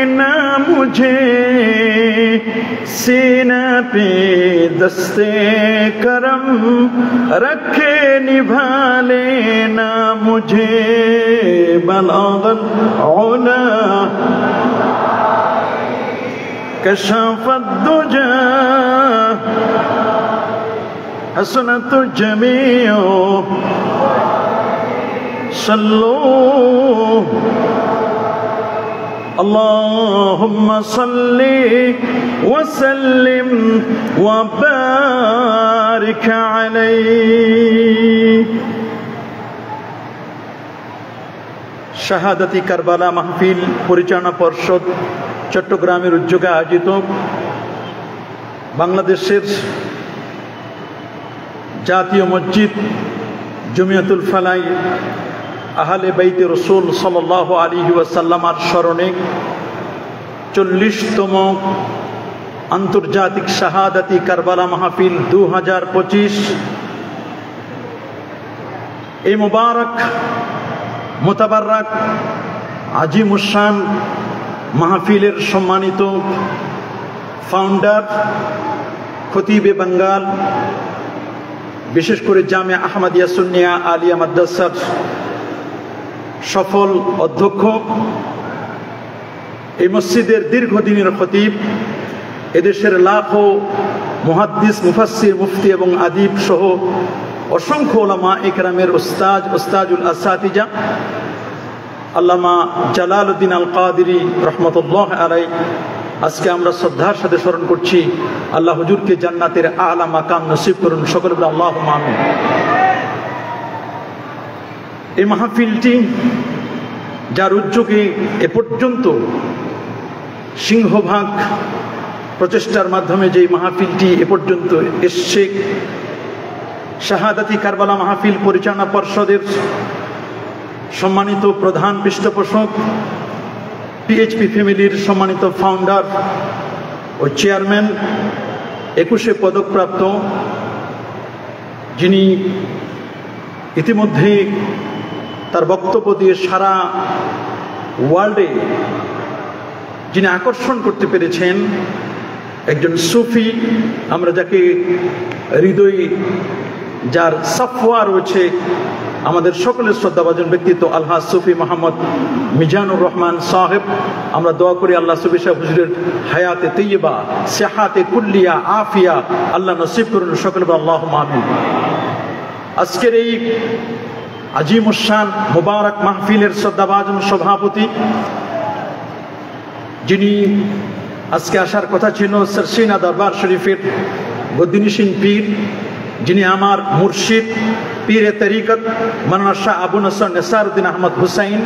ना मुझे सीना पे दस्ते करम रखे निभा लेना मुझे बलागल औला कशफत दुजा हसनत जमीओ सल्लो अल्लाहुम्मा सल्ली व सल्लिम व बारिक अलैहि। শাহাদাতি কারবালা মাহফিল পরিচালনা পর্ষদ চট্টগ্রামের উদ্যোগে আয়োজিত বাংলাদেশের জাতীয় মসজিদ জমিয়াতুল ফালাই আহলে বাইতে রসুল সাল্লাল্লাহু আলাইহি ওয়াসাল্লামের স্মরণে 40তম আন্তর্জাতিক শাহাদাতি কারবালা মাহফিল 2025 এই মুবারক মুতাবাররাক আজিমুশান মাহফিলের সম্মানিত ফাউন্ডার খতিবে বাঙ্গাল, বিশেষ করে জামিয়া আহমদিয়া সুন্নিয়া আলিয়া মাদ্রাসার সফল অধ্যক্ষ, এই মসজিদের দীর্ঘদিনের খতিব, এদেশের লাখো মুহাদ্দিস, মুফাসসির, মুফতি এবং আদিব সহ অসংখ্য উলামা ইকরামের উস্তাজুল আসাতিজা আল্লামা জালালউদ্দিন আল কাদেরী রহমতুল্লাহ আলাইহি, আজকে আমরা শ্রদ্ধার সাথে স্মরণ করছি। আল্লাহ হুজুরকে জান্নাতের আলা মাকাম নসিব করুন, সকলে বলে আল্লাহুম্মা আমিন। এই মাহফিলটি যার উদ্যোগে এ পর্যন্ত সিংহভাগ প্রচেষ্টার মাধ্যমে যে মাহফিলটি এ পর্যন্ত এসছে, শাহাদাতি কারবালা মাহফিল পরিচালনা পর্ষদের সম্মানিত প্রধান পৃষ্ঠপোষক, পিএইচপি ফ্যামিলির সম্মানিত ফাউন্ডার ও চেয়ারম্যান, 21 পদকপ্রাপ্ত, যিনি ইতিমধ্যে তার বক্তব্য দিয়ে সারা ওয়ার্ল্ডে যিনি আকর্ষণ করতে পেরেছেন, একজন সুফি, আমরা যাকে হৃদয় যার সাফওয়া রয়েছে, আমাদের সকলের শ্রদ্ধাভাজন ব্যক্তিত্ব আলহাজ সুফি মোহাম্মদ মিজানুর রহমান সাহেব। আমরা দোয়া করি আল্লাহ সুফি সাহেব হুজুরের হায়াতে তৈয়বা, সেহাতে কুল্লিয়া, আফিয়া আল্লাহ নসিব করুন, সকলে আল্লাহুম্মা আমিন। আজকের এই আজিমুশান মুবারক মাহফিলের শ্রদ্ধাভাজন সভাপতি, যিনি আজকে আসার কথা ছিল, সরসিনা দরবার শরীফের গদ্দিনিশিন পীর, যিনি আমার মুর্শিদ, পীরে তরিকত মাওলানা শাহ আবু নসর নেসারউদ্দিন আহমদ হুসাইন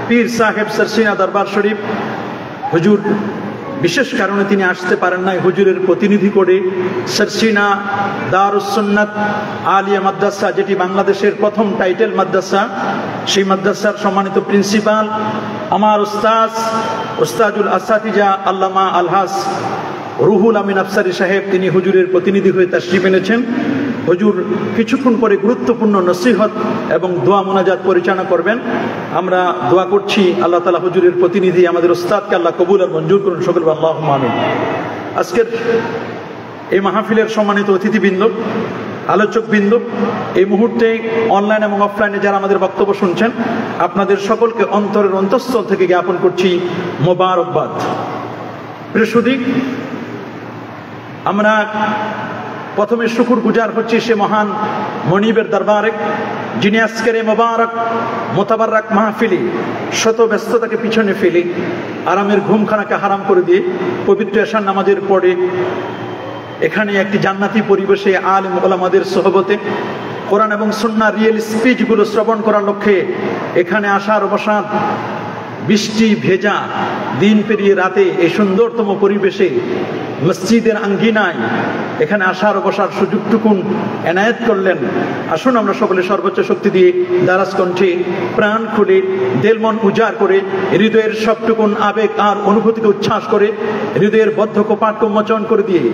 পীর সাহেব সরসিনা দরবার শরীফ। হুজুর বিশেষ কারণে তিনি আসতে পারেন নাই, হুজুরের প্রতিনিধি করে সরসিনা দারুস সুন্নাত আলিয়া মাদ্রাসা, যেটি বাংলাদেশের প্রথম টাইটেল মাদ্রাসা, সেই মাদ্রাসার সম্মানিত প্রিন্সিপাল আমার উস্তাজুল আসাতিজা আল্লামা আলহাজ রুহুল আমিন আফসারি সাহেব, তিনি হুজুরের প্রতিনিধি হয়ে তাশরিফ এনেছেন। হুজুর কিছুক্ষণ পরে গুরুত্বপূর্ণ নসিহত এবং দোয়া মোনাজাত পরিচালনা করবেন। আমরা দোয়া করছি আল্লাহ তাআলা হুজুরের প্রতিনিধি আমাদের উস্তাদকে আল্লাহ কবুল আর মঞ্জুর করুন, সকলে আল্লাহুম্মা আমিন। আজকের এই মাহফিলের সম্মানিত অতিথিবৃন্দ, আলোচকবৃন্দ, এই মুহূর্তে অনলাইন এবং অফলাইনে যারা আমাদের বক্তব্য শুনছেন, আপনাদের সকলকে অন্তরের অন্তঃস্থল থেকে জ্ঞাপন করছি মোবারকবাদ। প্রিয় সুধী, আমরা প্রথমে শুকুর গুজার হচ্ছি সে মহান মনিবের দরবারে, যিনি আজকের এই মোবারক মোতাবাররাক মাহফিলে শত ব্যস্ততাকে পিছনে ফেলে, আরামের ঘুমখানাকে হারাম করে দিয়ে পবিত্র এশার নামাজের পরে এখানে একটি জান্নাতি পরিবেশে আলেম ওলামাদের সোহবতে কোরআন এবং সুন্নাহ রিয়েল স্পিচগুলো শ্রবণ করার লক্ষ্যে এখানে আসার অবসাদ, বৃষ্টি ভেজা দিন পেরিয়ে রাতে এই সুন্দরতম পরিবেশে মসজিদের আঙ্গিনায় এখানে আসার বসার সুযোগটুকুন এনায়েত করলেন। আসুন আমরা সকলে সর্বোচ্চ শক্তি দিয়ে দারাজ কণ্ঠে প্রাণ খুলে দিল মন উজাড় করে হৃদয়ের সবটুকুন আবেগ আর অনুভূতিকে উচ্ছ্বাস করে হৃদয়ের বদ্ধ কপাট উন্মোচন করে দিয়ে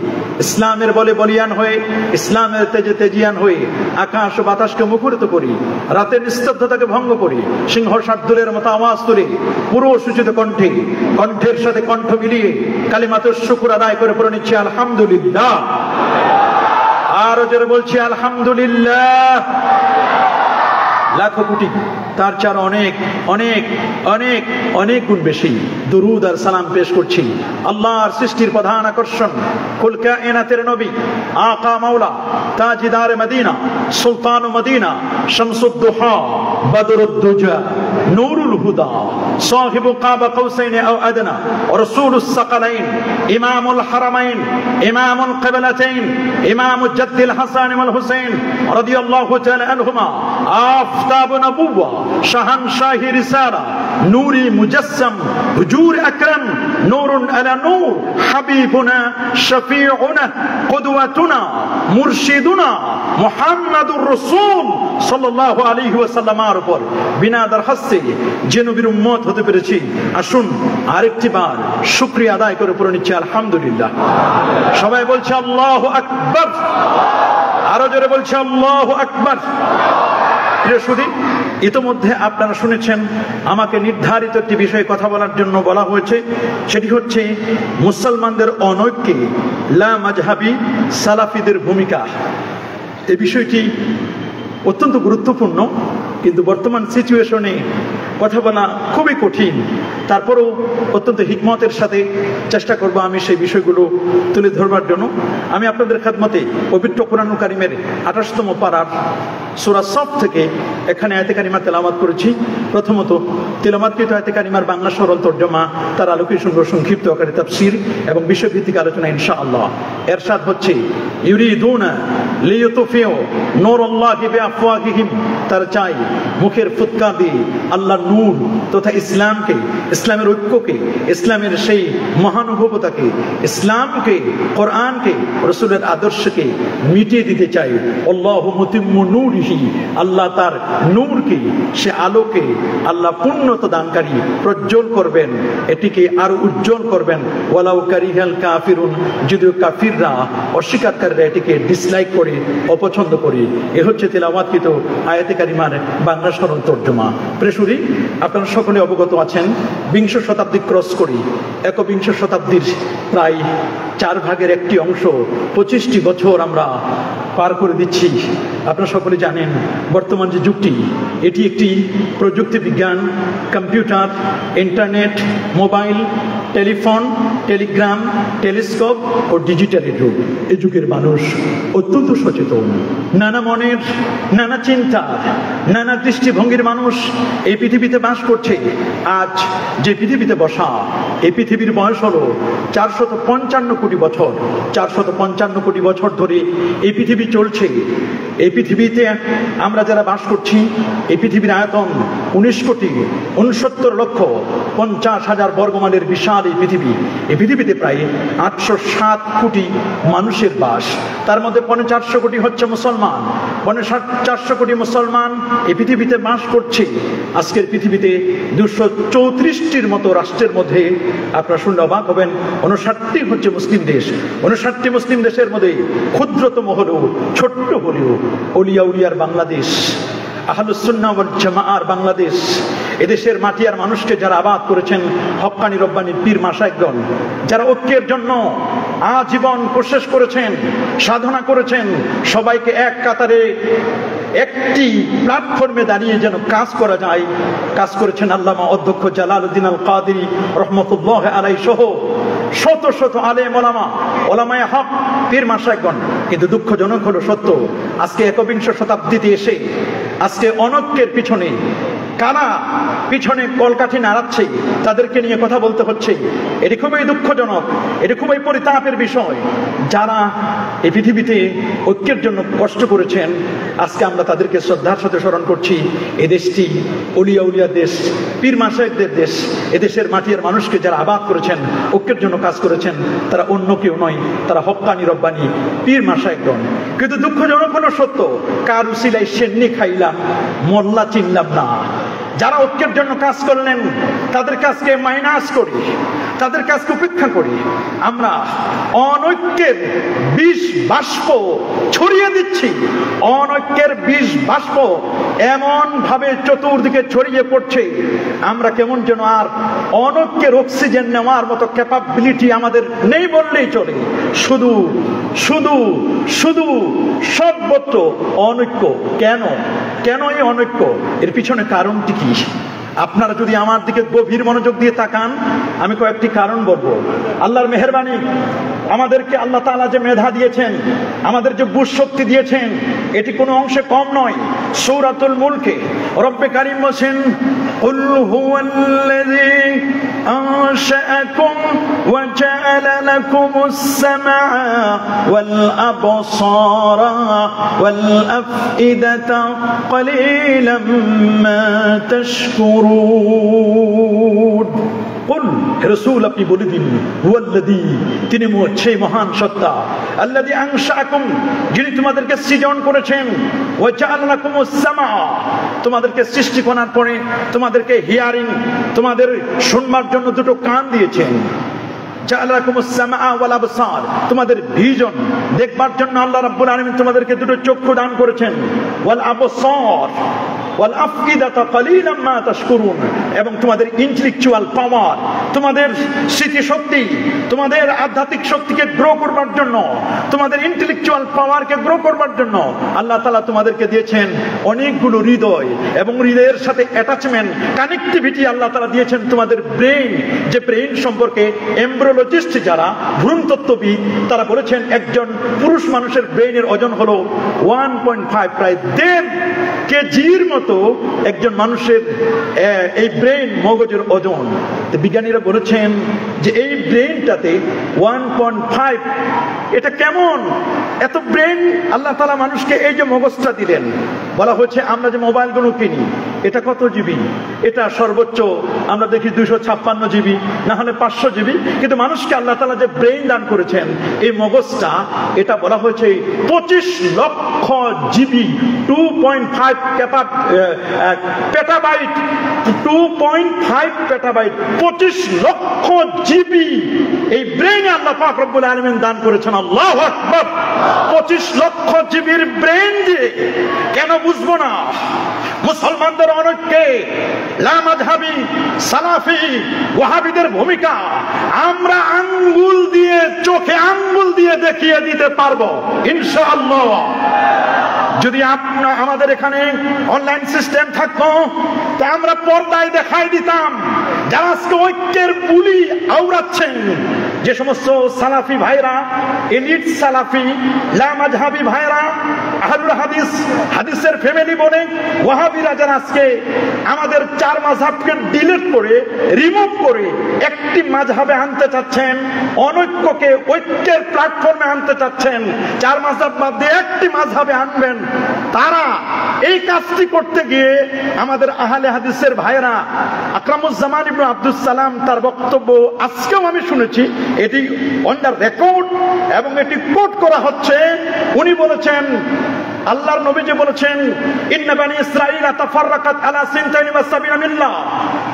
ইসলামের বলে বলিয়ান হয়ে ইসলামের তেজে তেজিয়ান হয়ে আকাশ ও বাতাসকে মুখরিত করি, রাতের নিস্তব্ধতাকে ভঙ্গ করি, সিংহ শার্দুলের মতো আওয়াজ তুলে পুরো সূচিত কণ্ঠে কণ্ঠের সাথে কণ্ঠ মিলিয়ে কালিমাতুর শুকর আদায় করে পড়ে নিচ্ছি আলহামদুলিল্লাহ। আরো জোরে বলছি আলহামদুলিল্লাহ। লাখো কোটি তার চার অনেক অনেক অনেক অনেক গুণ বেশি দুরুদ আর সালাম পেশ করছি আল্লাহর সৃষ্টির প্রধান আকর্ষণ কুল কায়নাতের নবী আকা মাওলা তাজদার মদিনা সুলতান মদিনা শামসুদ দুহা বদরুদ দুজা নূরুল হুদা সাহিবু কাবা কাউসাইন আও আদনা রাসূলুস সাকালাইন ইমামুল হারামাইন ইমামুল কিবলাতাইন ইমামু জাদ্দিল হাসান ওয়াল হুসাইন রাদিয়াল্লাহু তাআলা আনহুমা আফতাব নবুওয়া শাহানশাহি রিসালা নূরি মুজাসসাম হুজুর আকরাম নূরুন আলা নূর হাবিবুনা শফিউনা কুদওয়াতুনা মুরশিদুনা মুহাম্মাদুর রাসূল সাল্লাল্লাহু আলাইহি ওয়াসাল্লামের উপর বিনা দরখাস্তে যে নবীর উম্মত হতে পেরেছি, আসুন আরেকটি বার শুকরিয়া আদায় করে পড়ে নিচ্ছি আলহামদুলিল্লাহ। সবাই বলছে আল্লাহু আকবার, আরো জোরে বলছে আল্লাহু আকবার। প্রিয় সুধী, ইতোমধ্যে আপনারা শুনেছেন আমাকে নির্ধারিত একটি বিষয়ে কথা বলার জন্য বলা হয়েছে, সেটি হচ্ছে মুসলমানদের অনৈক্যে লা মাযহাবী সালাফিদের ভূমিকা। এই বিষয়টি অত্যন্ত গুরুত্বপূর্ণ, কিন্তু বর্তমান সিচুয়েশনে কথা বলা খুবই কঠিন। তারপরেও অত্যন্ত হিকমতের সাথে চেষ্টা করব আমি সেই বিষয়গুলো তুলে ধরবার জন্য। আমি আপনাদের খেদমতে পবিত্র কোরআনুল কারীমের 28তম পারার সূরা সফ থেকে এখানে আয়াতে কারিমা তেলাওয়াত করেছি। প্রথমত তেলাওয়াতকৃত আয়াতে কারিমার বাংলা সরল তর্জমা, তার আলোকে শুনব সংক্ষিপ্ত আকারে তাফসীর এবং বিষয়ভিত্তিক আলোচনা ইনশাআল্লাহ। এরশাদ হচ্ছে ইউরিদুনা লিইউতফিউ নূরাল্লাহি বিআফওয়াহিহিম, তারা চায় মুখের ফুৎকার দিয়ে আল্লাহর নূর তথা ইসলামকে, ইসলামের ঐক্যকে, ইসলামের সেই মহানুভবতাকে, ইসলামকে, কোরআনকে, রাসূলের আদর্শকে মিটিয়ে দিতে চায়। আল্লাহু মুতিম্মু নূরিহি, আল্লাহ তার নূরকে, সে আলোকে আল্লাহ পূর্ণতা দানকারী প্রজ্জ্বল করবেন, এটিকে আরো উজ্জ্বল করবেন। ওয়ালাউ কারিহাল কাফিরুন, যদিও কাফিররা, অস্বীকারীরা এটিকে ডিসলাইক করে, অপছন্দ করে। এ হচ্ছে তেলাওয়াতকৃত আয়াতে কারিমার বাংলা সরল তর্জমা। প্রেসুরি, আপনারা সকলে অবগত আছেন, বিংশ শতাব্দী ক্রস করি একবিংশ শতাব্দীর প্রায় 4 ভাগের একটি অংশ 25টি বছর আমরা পার করে দিচ্ছি। আপনারা সকলে জানেন বর্তমান যে যুগটি, এটি একটি প্রযুক্তি বিজ্ঞান, computer, internet, mobile, telephone, telegram, telescope ও ডিজিটালের যুগ। এই যুগের মানুষ অত্যন্ত সচেতন, নানা মনের, নানা চিন্তার, নানা দৃষ্টিভঙ্গির মানুষ এই পৃথিবীতে বাস করছে। আজ যে পৃথিবীতে বসা, এই পৃথিবীর বয়স হলো 455 কোটি বছর। 455 কোটি বছর ধরে এই পৃথিবী চলছে। এই পৃথিবীতে আমরা যারা বাস করছি, এই পৃথিবীর আয়তন 19,69,50,000 বর্গমাইলের বিশাল এই পৃথিবী। এই পৃথিবীতে প্রায় 807 কোটি মানুষের বাস। তার মধ্যে 450 কোটি হচ্ছে মুসলমান। 450 কোটি মুসলমান এই পৃথিবীতে বাস করছে। আজকের পৃথিবীতে 234টির মতো রাষ্ট্রের মধ্যে আপনারা শুনলে অবাক হবেন 59টি হচ্ছে মুসলিম দেশ। 59টি মুসলিম দেশের মধ্যে ক্ষুদ্রতম হলেও, ছোট্ট হলেও ওলিয়া উলিয়ার বাংলাদেশ, আহলুস সুন্নাহ ওয়াল জামাআর বাংলাদেশ। এদেশের মাটি আর মানুষকে যারা আবাদ করেছেন হক্কানি রব্বানির পীর মাশায়েখগণ, যারা ঐক্যের জন্য আজীবন কোশিশ করেছেন, সাধনা করেছেন, সবাইকে এক কাতারে একটি প্ল্যাটফর্মে দাঁড়িয়ে যেন কাজ করা যায়, কাজ করেছেন আল্লামা অধ্যক্ষ জালালউদ্দিন আল কাদেরী রহমতুল্লাহ আলাইহি সহ শত শত আলেম ওলামা, ওলামায়ে হক, পীর মাশায়েখগণ। কিন্তু দুঃখজনক হলো সত্য, আজকে একবিংশ শতাব্দীতে এসে আজকে অনৈক্যের পিছনে কারা পিছনে কলকাঠি নাড়াচ্ছে তাদেরকে নিয়ে কথা বলতে হচ্ছে। এটি খুবই দুঃখজনক, এটি খুবই পরিতাপের বিষয়। যারা এই পৃথিবীতে ঐক্যের জন্য কষ্ট করেছেন, আজকে আমরা তাদেরকে শ্রদ্ধার সাথে স্মরণ করছি। এ দেশটি উলিয়া উলিয়া দেশ, পীর মাশায়েখদের দেশ। এদেশের মাটি আর মানুষকে যারা আবাদ করেছেন, ঐক্যের জন্য কাজ করেছেন, তারা অন্য কেউ নয়, তারা হক্কানি রব্বানি পীর মাশায়েখগণ। কিন্তু দুঃখজনক হলো সত্য, কার উসিলায় সেন্নি খাইলাম, মোল্লা চিনলাম না। যারা ঐক্যের জন্য কাজ করলেন তাদের কাজকে মাইনাস করি, তাদের কাজকে উপেক্ষা করি। আমরা অনৈক্যের বিষ বাষ্প ছড়িয়ে দিচ্ছি। অনৈক্যের বিষ বাষ্প এমন ভাবে চতুর্দিকে ছড়িয়ে পড়ছে, আমরা কেমন যেন আর অনৈক্যের অক্সিজেন নেওয়ার মতো ক্যাপাবিলিটি আমাদের নেই বললেই চলে। শুধু শুধু শুধু সর্বত্র অনৈক্য। কেন কেন এই অনৈক্য? এর পিছনে কারণটি কি? আপনারা যদি আমার দিকে গভীর মনোযোগ দিয়ে তাকান, আমি কয়েকটি কারণ বলবো। আল্লাহর মেহেরবানি, আমাদেরকে আল্লাহ তাআলা যে মেধা দিয়েছেন, আমাদের যে বুদ্ধিশক্তি দিয়েছেন, এটি কোনো অংশে কম নয়। সূরাতুল মুলকে রব্বে কারীম বলেন, কুল হুয়াল্লাযী আনশাআকুম ওয়া জাআলা লাকুমুস সামআ ওয়াল আবসারা ওয়াল আফইদাতা ক্বালীলাম মা তাশকুরুন। কুল, হে রাসূল আপনি বলে দিন, হুয়াল্লাযী, তিনি সেই মহান সত্তা, আল্লাযী আনশাআকুম, যিনি তোমাদেরকে সৃজন করেছেন, ওয়া জাআলা লাকুমুস সামআ, তোমাদেরকে সৃষ্টি করার পরে তোমাদেরকে হিয়ারিং, তোমাদের শুনবার জন্য দুটো কান দিয়েছেন। জাআলা লাকুমুস সামআ ওয়াল আবসার, তোমাদের ভিজন দেখবার জন্য আল্লাহ রাব্বুল আলামিন তোমাদেরকে দুটো চক্ষু দান করেছেন। ওয়াল আবসার ওয়াল আফইদাতা ক্বালীলাম মা তাশকুরুন, এবং তোমাদের ইন্টেলেকচুয়াল পাওয়ার, তোমাদের স্মৃতিশক্তি, তোমাদের আধ্যাত্মিক শক্তিকে গ্রো করবার জন্য, তোমাদের ইন্টেলেকচুয়াল পাওয়ারকে গ্রো করবার জন্য আল্লাহ তাআলা তোমাদেরকে দিয়েছেন অনেকগুলো হৃদয়, এবং হৃদয়ের সাথে অ্যাটাচমেন্ট, কানেক্টিভিটি আল্লাহ তাআলা দিয়েছেন তোমাদের ব্রেন। যে ব্রেন সম্পর্কে এমব্রিওলজিস্ট যারা, ভ্রূণতত্ত্ববিদ, তারা বলেছেন একজন পুরুষ মানুষের ব্রেনের ওজন হলো 1.5, প্রায় 1.5 কেজির মতো একজন মানুষের এই ব্রেন, মগজের ওজন। বিজ্ঞানীরা বলেছেন যে এই ব্রেনটাতে 1.5, এটা কেমন এত ব্রেন আল্লাহ তাআলা মানুষকে এই যে মগজটা দিলেন। বলা হচ্ছে আমরা যে মোবাইলগুলো কিনি, এটা কত জিবি? এটা সর্বোচ্চ আমরা দেখি 256 জিবি, না হলে 500 জিবি। কিন্তু মানুষকে আল্লাহ তাআলা যে ব্রেন দান করেছেন, এই মগজটা, এটা বলা হয়েছে 25 লক্ষ জিবি, 2.5 পেটাবাইট, 2.5 পেটাবাইট, 25 লক্ষ জিবি এই ব্রেইনে আল্লাহ পাক রব্বুল আলামিন দান করেছেন। আল্লাহু আকবার! 25 লক্ষ জিবির ব্রেইন দিয়ে কেন বুঝবো না মুসলমানদের অনৈক্যে লামাযহাবি, সালাফি, ওয়াহাবিদের ভূমিকা আমরা আঙ্গুল দিয়ে, চোখে আঙ্গুল দিয়ে দেখিয়ে দিতে পারবো ইনশাআল্লাহ। যদি আমাদের এখানে অনলাইন সিস্টেম থাকতো, তা আমরা পর্দায় দেখাই দিতাম যারা আজকে ঐক্যের বুলি আওড়াচ্ছেন। যে সমস্ত সালাফি ভাইরা, এলিট সালাফি, লামাযহাবি ভাইরা, আহলুল হাদিস, হাদিসের ফ্যামিলি বলে ওয়াহাবিরা যারা আজকে আমাদের 4 মাযহাবকে ডিলিট করে, রিমুভ করে একটি মাযহাবে আনতে চাচ্ছেন, অনৈক্যকে ঐক্যের প্ল্যাটফর্মে আনতে চাচ্ছেন, 4 মাযহাব বাদ দিয়ে একটি মাযহাবে আনবেন, তারা এই কাজটি করতে গিয়ে আমাদের আহলে হাদিসের ভাইরা, আকরামুজ্জামান ইবনে আব্দুস সালাম, তার বক্তব্য আজকেও আমি শুনেছি, এটি অন দ্য রেকর্ড এবং এটি কোট করা হচ্ছে। উনি বলেছেন, আল্লাহর নবীজি বলেছেন, ইন্না বানি ইসরাঈলা তাফাররাকাত আলা 72 মিল্লাহ,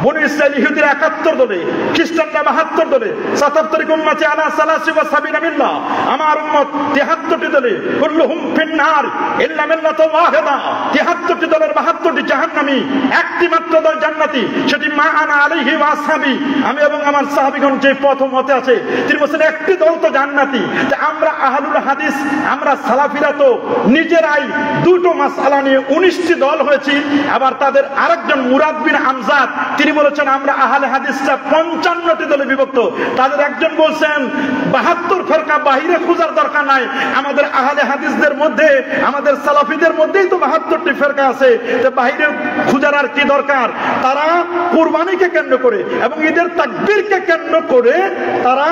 বনি ইসরাঈল ইহুদিরা 71 দলে, খ্রিস্টানরা 72 দলে, সাতাফতারিক উম্মতি আলা 73 মিল্লাহ, আমার উম্মত 73টি দলে, কুল্লুহুম ফিন্নার ইল্লা মিল্লাতুন ওয়াহিদা, 73টি দলের 72টি জাহান্নামী, একটি মাত্র দল জান্নাতি, সেটি মা আনা আলাইহি ওয়া আসহাবি, আমি এবং আমার সাহাবীগণ যে পথ মতে আছে। তিনি বলেন একটি দল তো জান্নাতি। আমরা আহলুল হাদিস, আমরা সালাফিরা তো নিজেরাই জায়গায় দুটো মাসআলা নিয়ে 19টি দল হয়েছে। আবার তাদের আরেকজন মুরাদ বিন আমজাদ তিনি বলেছেন আমরা আহলে হাদিসরা 55টি দলে বিভক্ত। তাদের একজন বলছেন 72 ফেরকা বাহিরে খোঁজার দরকার নাই, আমাদের আহলে হাদিসদের মধ্যে আমাদের সালাফিদের মধ্যেই তো 72টি ফেরকা আছে, তো বাহিরে খোঁজার আর কি দরকার। তারা কুরবানিকে কেন্দ্র করে এবং ঈদের তাকবীরকে কেন্দ্র করে তারা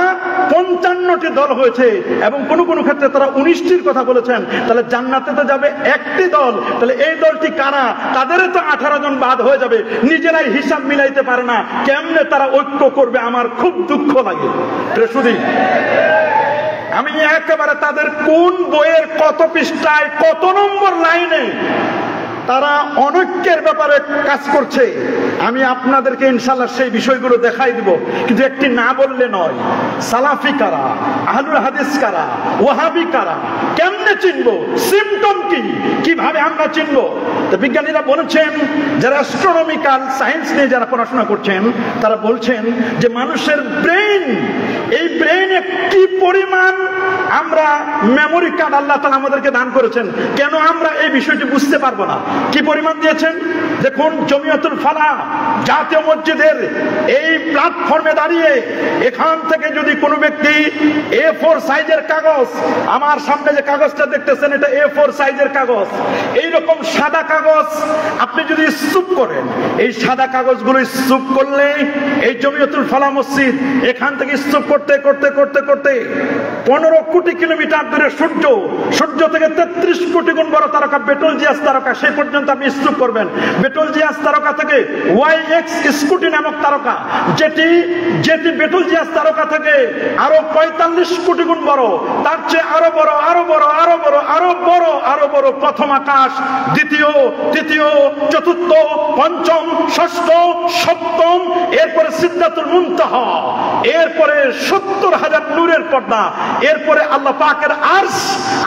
55টি দল হয়েছে এবং কোন কোন ক্ষেত্রে তারা 19টির কথা বলেছেন। তাহলে জান্নাতে তো যাবে একটি দল, তাহলে এই দলটি কারা? তাদেরও তো 18 জন বাদ হয়ে যাবে। নিজেরাই হিসাব মিলাইতে পারে না, কেমনে তারা ঐক্য করবে? আমার খুব দুঃখ লাগে। শুধু আমি একেবারে তাদের কোন বইয়ের কত পৃষ্ঠায় কত নম্বর লাইনে তারা অনৈক্যের ব্যাপারে কাজ করছে আমি আপনাদেরকে ইনশাআল্লাহ সেই বিষয়গুলো দেখাই দিব। কিন্তু একটি না বললে নয়, সালাফি কারা, আহলুল হাদিস কারা, ওয়াহাবি কারা, কেমনে চিনবো? সিম্পটম কি, কিভাবে আমরা চিনবো? তো বিজ্ঞানীরা বলেছেন, যারা অ্যাস্ট্রোনমিক্যাল সায়েন্স নিয়ে যারা পড়াশোনা করছেন তারা বলছেন যে মানুষের ব্রেইন, এই ব্রেইনে কি পরিমাণ আমরা মেমোরি কার্ড আল্লাহ তাআলা আমাদেরকে দান করেছেন, কেন আমরা এই বিষয়টি বুঝতে পারবো না? কি পরিমাণ দিয়েছেন দেখুন। জমিয়তুল ফালাহ জাতীয় মসজিদের এই প্ল্যাটফর্মে দাঁড়িয়ে এখান থেকে যদি কোনো ব্যক্তি A4 সাইজের কাগজ, আমার সামনে যে কাগজটা দেখতেছেন এটা A4 সাইজের কাগজ, এইরকম সাদা কাগজ আপনি যদি স্তূপ করেন, এই সাদা কাগজগুলো স্তূপ করলে এই জমিয়তুল ফালাহ মসজিদ এখান থেকে স্তূপ করতে করতে করতে করতে 15 কোটি কিলোমিটার দূরে সূর্য, সূর্য থেকে 33 কোটি গুণ বড় তারকা বেটলজিয়াস তারকা, সেই পর্যন্ত আপনি স্তূপ করবেন। বেটলজিয়াস তারকা থেকে YX স্কুটি নামক তারকা, যেটি বেটলজিয়াস তারকা থেকে আরো 45 কোটি গুণ বড়, তার চেয়ে আরো বড় আরো বড় আরো বড় আরো বড় আরো বড় প্রথম আকাশ, দ্বিতীয়, তৃতীয়, চতুর্থ, পঞ্চম, ষষ্ঠ, সপ্তম, এরপরে সিদরাতুল মুনতাহা, এরপরে 70,000 নূরের পর্দা, এরপরে আল্লাহ পাকের আরশ,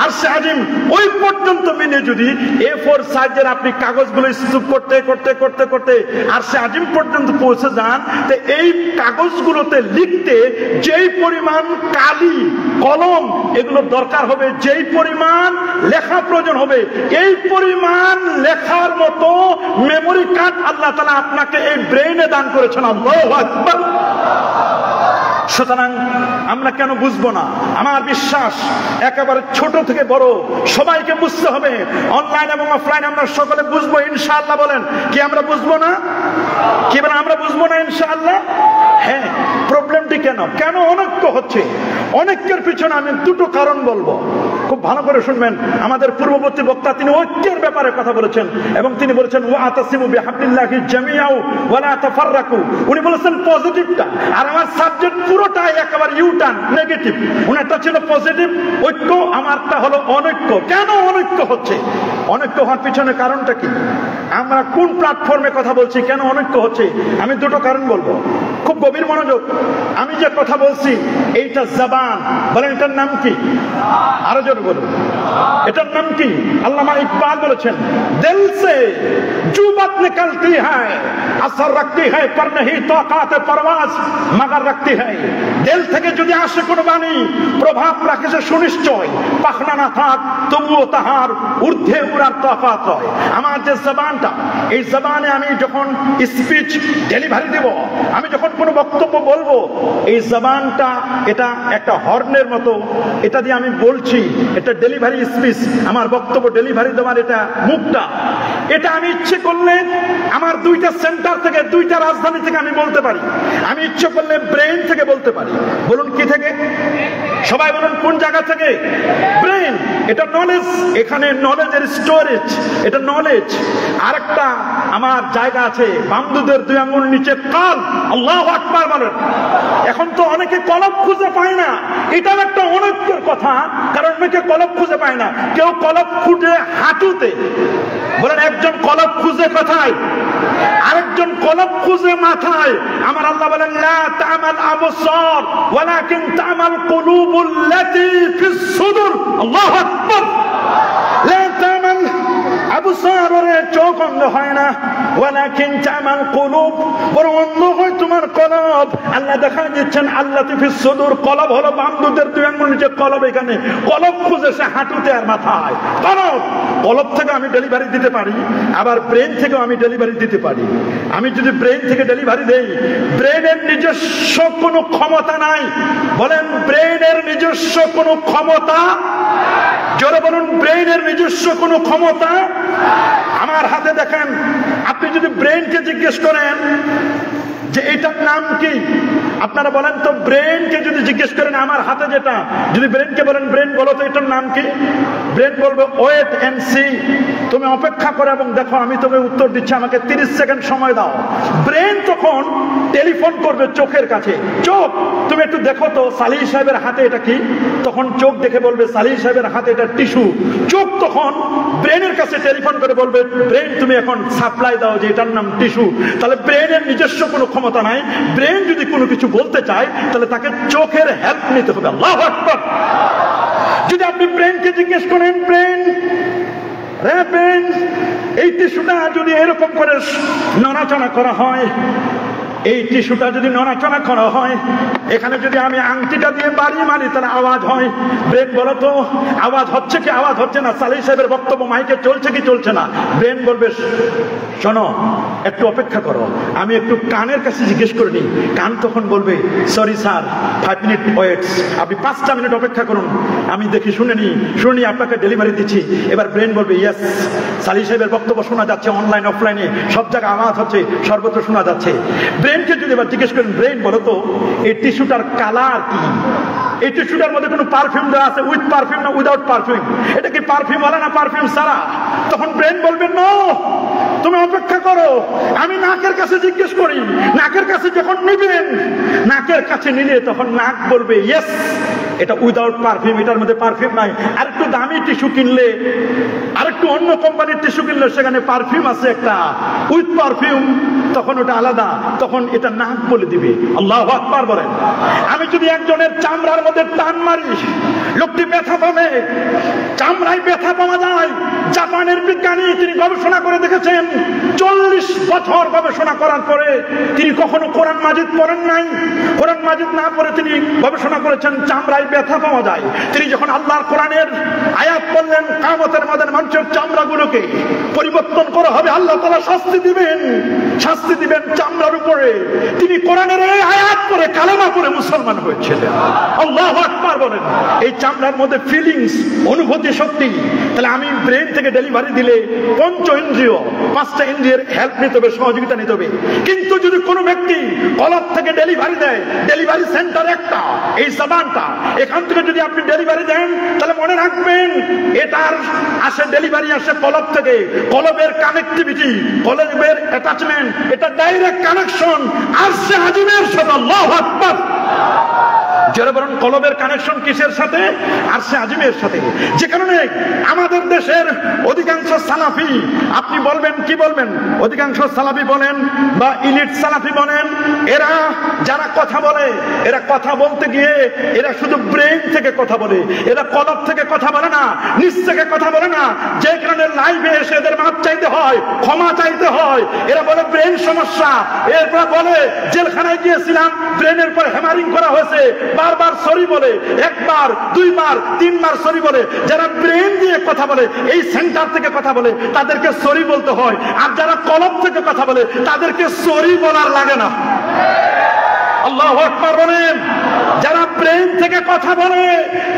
আরশে আজিম, ওই পর্যন্ত মিলে যদি A4 সাইজের আপনি কাগজগুলো স্তূপ করতে করতে করতে করতে আরশে আজিম পর্যন্ত পৌঁছে যান, তো এই কাগজগুলোতে লিখতে যেই পরিমাণ কালি, কলম এগুলো দরকার হবে, যেই পরিমাণ লেখা প্রয়োজন হবে, এই পরিমাণ লেখার মতো মেমোরি কার্ড আল্লাহ তাআলা আপনাকে এই ব্রেইনে দান করেছেন। আল্লাহু আকবার। সুতরাং আমরা কেন বুঝবো না? আমার বিশ্বাস একেবারে ছোট থেকে বড় সবাইকে বুঝতে হবে। অনলাইন এবং অফলাইন আমরা সকলে বুঝবো ইনশাআল্লাহ। বলেন কি আমরা বুঝবো না? কি বলেন আমরা বুঝবো না ইনশাআল্লাহ? হ্যাঁ। প্রবলেমটি কেন কেন অনৈক্য হচ্ছে? অনৈক্যের পিছনে আমি দুটো কারণ বলবো, খুব ভালো করে শুনবেন। আমাদের পূর্ববর্তী বক্তা তিনি ঐক্যের ব্যাপারে কথা বলেছেন এবং তিনি বলেছেন ওয়াতাসিমু বিহাবলিল্লাহি জামিআউ ওয়া লা তাফাররাকু। উনি বলেছেন পজিটিভটা, আর আমার সাবজেক্ট পুরোটাই একেবারে ইউটার্ন নেগেটিভ। উনারটা ছিল পজিটিভ ঐক্য, আমারটা হলো অনৈক্য। কেন অনৈক্য হচ্ছে? অনৈক্য হওয়ার পিছনে কারণটা কি? আমরা কোন প্ল্যাটফর্মে কথা বলছি, কেন অনৈক্য হচ্ছে? আমি দুটো কারণ বলবো, খুব গভীর মনোযোগ। আমি যে কথা বলছি এইটা জবান, বলেন এটার নাম কি? আরো জোরে বলুন, এটার নাম কি? আল্লামা ইকবাল বলেছেন, দিল সে জু বাত নিকলতি হ্যায় আসর রাখতি হ্যায় পর नहीं তাকাত পরওয়াজ মগর রাখতি হ্যায়। দিল থেকে যদি আসে কোনো বাণী প্রভাব রাখে সে সুনিশ্চয়, পাখনা না থাক তবুও তাহার ঊর্ধ্বে উড়ার তাকাত হয়। আমার যে জবানটা, এই জবানে আমি যখন স্পিচ ডেলিভারি দেব, আমি যখন কোনো বক্তব্য বলবো, এই জবানটা এটা একটা হর্নের মতো, এটা দিয়ে আমি বলছি, এটা ডেলিভারি স্পিচ, আমার বক্তব্য ডেলিভারি দেওয়ার এটা মুখটা, এটা আমি ইচ্ছে করলে আমার দুইটা সেন্টার থেকে, দুইটা রাজধানী থেকে আমি বলতে পারি। আমি ইচ্ছে করলে ব্রেইন থেকে বলতে পারি। বলুন কি থেকে? সবাই বলুন কোন জায়গা থেকে? ব্রেইন। এটা নলেজ, এখানে নলেজের স্টোরেজ, এটা নলেজ। আরেকটা আমার জায়গা আছে বামদুদের 2 আঙ্গুল নিচে কাল। আল্লাহু আকবার বলেন। এখন তো অনেকে কলব খুঁজে পায় না, এটাও একটা অনৈক্যের কথা, কারণ অনেকে কলব খুঁজে পায় না। কেউ কলব খুঁজে হাঁটুতে, বলেন একজন কলব খুঁজে কোথায়, আরেকজন কলব খুঁজে মাথায়। আমার আল্লাহ বলেন লা তা'মাল আবসার ওয়ালাকিন তা'মাল কুলুবুল্লাতী ফিস সুদুর। আল্লাহু আকবার। লা তা'মাল আবসারের চোখ অন্ধ হয় না, ওয়ালাকিন তামাল কুলুব, বরং অন্ধ হয় তোমার কলব। আল্লাহ দেখা দিচ্ছেন আল্লাহ ফিস সুদুর, কলব হলো বান্দাদের দুই আঙ্গুল নিচে কলব, এখানে কলব খুঁজে সে হাঁটুতে আর মাথায়। কলব থেকে আমি ডেলিভারি দিতে পারি, আবার ব্রেন থেকেও আমি ডেলিভারি দিতে পারি। আমি যদি ব্রেন থেকে ডেলিভারি দেই, ব্রেনের নিজস্ব কোনো ক্ষমতা নাই। বলেন ব্রেনের নিজস্ব কোনো ক্ষমতা, জোরে বলুন ব্রেনের নিজস্ব কোনো ক্ষমতা। আমার হাতে দেখেন, আপনি যদি ব্রেনকে জিজ্ঞেস করেন যে এটার নাম কি, আপনারা বলেন তো, ব্রেনকে যদি জিজ্ঞেস করেন আমার হাতে যেটা, যদি ব্রেনকে বলেন ব্রেন বলো তো এটার নাম কি, ব্রেন বলবে ওয়েট এন্ড সি, তুমি অপেক্ষা করো এবং দেখো, আমি তোকে উত্তর দিচ্ছি, আমাকে 30 সেকেন্ড সময় দাও। ব্রেন তখন টেলিফোন করবে চোখের কাছে, চোখ তুমি একটু দেখো তো সালিহ সাহেবের হাতে এটা কি, তখন চোখ দেখে বলবে সালিহ সাহেবের হাতে এটা টিস্যু। চোখ তখন ব্রেনের কাছে টেলিফোন করে বলবে ব্রেন তুমি এখন সাপ্লাই দাও যে এটার নাম টিস্যু। তাহলে ব্রেনের নিজস্ব কোনো ক্ষমতা নাই। ব্রেন যদি কোনো কিছু বলতে চায় তাহলে তাকে চোখের হেল্প নিতে হবে। আল্লাহু আকবার। যদি আপনি ব্রেনকে জিজ্ঞেস করেন ব্রেন এই টিস্যুটা যদি এরকম করে নড়াচড়া করা হয়, এই টিস্যুটা যদি নড়াচড়া করা হয়, এখানে যদি আমি আংটিটা দিয়ে বাড়ি মারি তাহলে আওয়াজ হয়, ব্রেন বলো তো আওয়াজ হচ্ছে কি আওয়াজ হচ্ছে না, সালিহ সাহেবের বক্তব্য মাইকে চলছে কি চলছে না। ব্রেন বলবে শোনো একটু অপেক্ষা করো, আমি একটু কানের কাছে জিজ্ঞেস করে নিই। কান তখন বলবে সরি স্যার 5 মিনিট ওয়েটস, আপনি 5টা মিনিট অপেক্ষা করুন, আমি দেখি শুনে নি আপনাকে ডেলিভারি দিচ্ছি। এবার ব্রেন বলবে ইয়েস, সালিহ সাহেবের বক্তব্য শোনা যাচ্ছে, অনলাইন অফলাইনে সব জায়গায় আওয়াজ হচ্ছে, সর্বত্র শোনা যাচ্ছে। ব্রেনকে যদি এবার জিজ্ঞেস করেন ব্রেন বলো তো এই টিস্যুটার কালার কি, এই টিস্যুটার মধ্যে কোনো পারফিউম দেওয়া আছে, উইথ পারফিউম না উইদাউট পারফিউম, এটা কি পারফিউম ওয়ালা না পারফিউম ছাড়া? তখন ব্রেন বলবে নো, তুমি অপেক্ষা করো, আমি নাকের কাছে জিজ্ঞেস করি। নাকের কাছে যখন নিবেন, নাকের কাছে নিলে তখন নাক বলবে ইয়েস এটা উইদাউট পারফিউম, এটার মধ্যে পারফিউম নাই। আর একটু দামি টিস্যু কিনলে, আর একটু অন্য কোম্পানির টিস্যু কিনলে সেখানে পারফিউম আছে একটা উইথ পারফিউম, তখন ওটা আলাদা, তখন এটা নাক বলে দিবে। আল্লাহু আকবার বলেন। আমি যদি একজনের চামড়ার মধ্যে টান মারি, লোকটি ব্যথা পাবে, চামড়ায় ব্যথা পাওয়া যায়। জাপানের বিজ্ঞানী তিনি গবেষণা করে দেখেছেন, 40 বছর গবেষণা করার পরে তিনি কখনো কোরআন মাজিদ পড়েন নাই। কোরআন মাজিদ না পড়ে তিনি গবেষণা করেছেন চামড়ায় ব্যথা পাওয়া যায়। তিনি যখন আল্লাহর কোরআনের আয়াত পড়লেন কিয়ামতের ময়দানে মানুষের চামড়াগুলোকে পরিবর্তন করা হবে, আল্লাহ তাআলা শাস্তি দিবেন চামড়ার উপরে। তিনি কোরআনের এই আয়াত পড়ে কালেমা পড়ে মুসলমান হয়েছিলেন। আল্লাহু আকবার বলেন। এই চামড়ার মধ্যে ফিলিংস, অনুভূতি শক্তি। তাহলে আমি ব্রেন থেকে ডেলিভারি দিলে 5 ইন্দ্রিয়, 5টা ইন্দ্রিয়ের হেল্প নিতে হবে, সহযোগিতা নিতে হবে। কিন্তু যদি কোনো ব্যক্তি কলব থেকে ডেলিভারি দেয়, ডেলিভারি সেন্টার একটা, এই জবানটা, এখান থেকে যদি আপনি ডেলিভারি দেন তাহলে মনে রাখবেন এটার ডেলিভারি আসে কলব থেকে। কলবের কানেক্টিভিটি, কলবের অ্যাটাচমেন্ট, এটা ডাইরেক্ট কানেকশন আরশে আজিমের সাথে। আল্লাহু আকবার। যারা বরং কলবের কানেকশন কিসের সাথে? আরশে আজিমের সাথে। যে কারণে আমাদের দেশের অধিকাংশ সালাফি, আপনি বলবেন কি বলবেন, অধিকাংশ সালাফি বলেন বা ইলিট সালাফি বলেন, এরা যারা কথা বলে, এরা কথা বলতে গিয়ে এরা শুধু ব্রেন থেকে কথা বলে, এরা কলব থেকে কথা বলে না, নিজ থেকে কথা বলে না। যে কারণে লাইভে এসে এদের মাপ চাইতে হয়, ক্ষমা চাইতে হয়। এরা বলে ব্রেন সমস্যা, এরপর বলে জেলখানায় গিয়েছিলাম, ব্রেনের পর হ্যামারিং করা হয়েছে, বারবার সরি বলে, 1 বার 2 বার 3 বার সরি বলে। যারা ব্রেন দিয়ে কথা বলে, এই সেন্টার থেকে কথা বলে, তাদেরকে সরি বলতে হয়। আর যারা কলব থেকে কথা বলে তাদেরকে সরি বলার লাগে না। আল্লাহু আকবার বলেন। যারা ব্রেন থেকে কথা বলে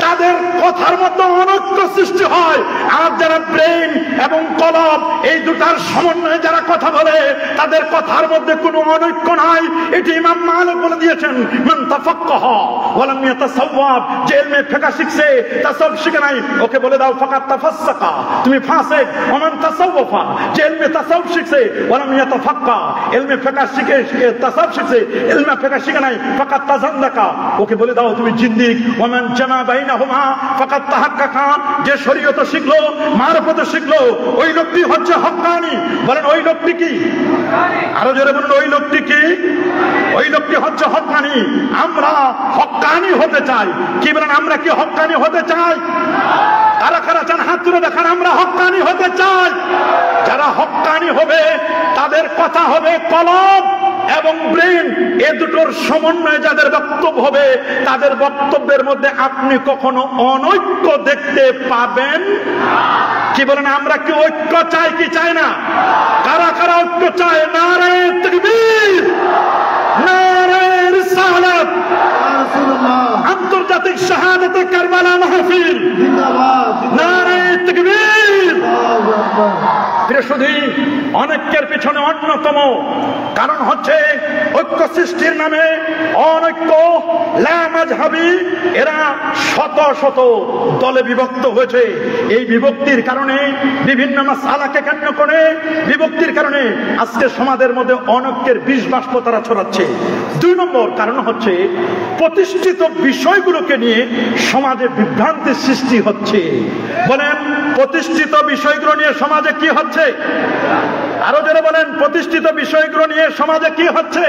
তাদের কথার মধ্যে অনৈক্য সৃষ্টি হয়, আর যারা ব্রেন এবং কলব এই দুটার সমন্বয়ে যারা কথা বলে তাদের কথার মধ্যে কোনো অনৈক্য নাই। এটি ইমাম মালিক বলে দিয়েছেন, মান তাফাক্কাহা ওয়া লাম ইয়াতাসাওয়াব, যে ইলমে ফিকহ শিখছে তাসাউফ শিখে নাই, ওকে বলে দাও ফাকাত তাফাসসাকা, তুমি ফাসিক। ওয়া মান তাসাওয়াফা, যে ইলমে তাসাউফ শিখছে ওয়া লাম ইয়াতাফাক্কা, ইলমে ফিকহ শিখে তাসাউফ শিখছে, ইলমে ফিকহ শিখে নাই, ফাকাত তাযান্দাকা, ওকে বলে দাও তুমি জিন্দিক। ওয়া মান জামা বাইনাহুমা ফাকাত তাহাক্কাকা, যে শরীয়ত শিখলো, মারফত শিখলো, ওই লোকটি হচ্ছে হক্কানি। বলেন ওই লোকটি কি? আরো জোরে বলুন ওই লোকটি কি? ওই লোকটি হচ্ছে হক্কানি। আমরা হক্কানি হতে চাই। কি বলেন, আমরা কি হক্কানি হতে চাই? কারা কারা চান হাত তুলে দেখান আমরা হক্কানি হতে চাই। যারা হক্কানি হবে তাদের কথা হবে কলম এবং ব্রেন, এ দুটোর সমন্বয়ে যাদের বক্তব্য হবে তাদের বক্তব্যের মধ্যে আপনি কখনো অনৈক্য দেখতে পাবেন। কি বলেন, আমরা কি ঐক্য চাই কি চাই না? কারা কারা ঐক্য চায়? নারে তাকবীর, নারে রিসালাত, আন্তর্জাতিক শাহাদাতে কারবালা মাহফিল, নারে তাকবীর। বৃহস্পতিদিন অনৈক্যের পিছনে অন্যতম কারণ হচ্ছে ঐক্য সৃষ্টির নামে অনৈক্য, লামাযহাবী, এরা শত শত দলে বিভক্ত হয়েছে। এই বিভক্তির কারণে বিভিন্ন মাসআলাকে কেন্দ্র করে বিভক্তির কারণে আজকে সমাজের মধ্যে অনৈক্যের বিষ বাষ্প তারা ছড়াচ্ছে। 2 নম্বর কারণ হচ্ছে প্রতিষ্ঠিত বিষয়গুলোকে নিয়ে সমাজে বিভ্রান্তি সৃষ্টি হচ্ছে। বলেন প্রতিষ্ঠিত বিষয়গুলো নিয়ে সমাজে কি হচ্ছে? আরো যারা বলেন প্রতিষ্ঠিত বিষয়গুলো নিয়ে সমাজে কি হচ্ছে?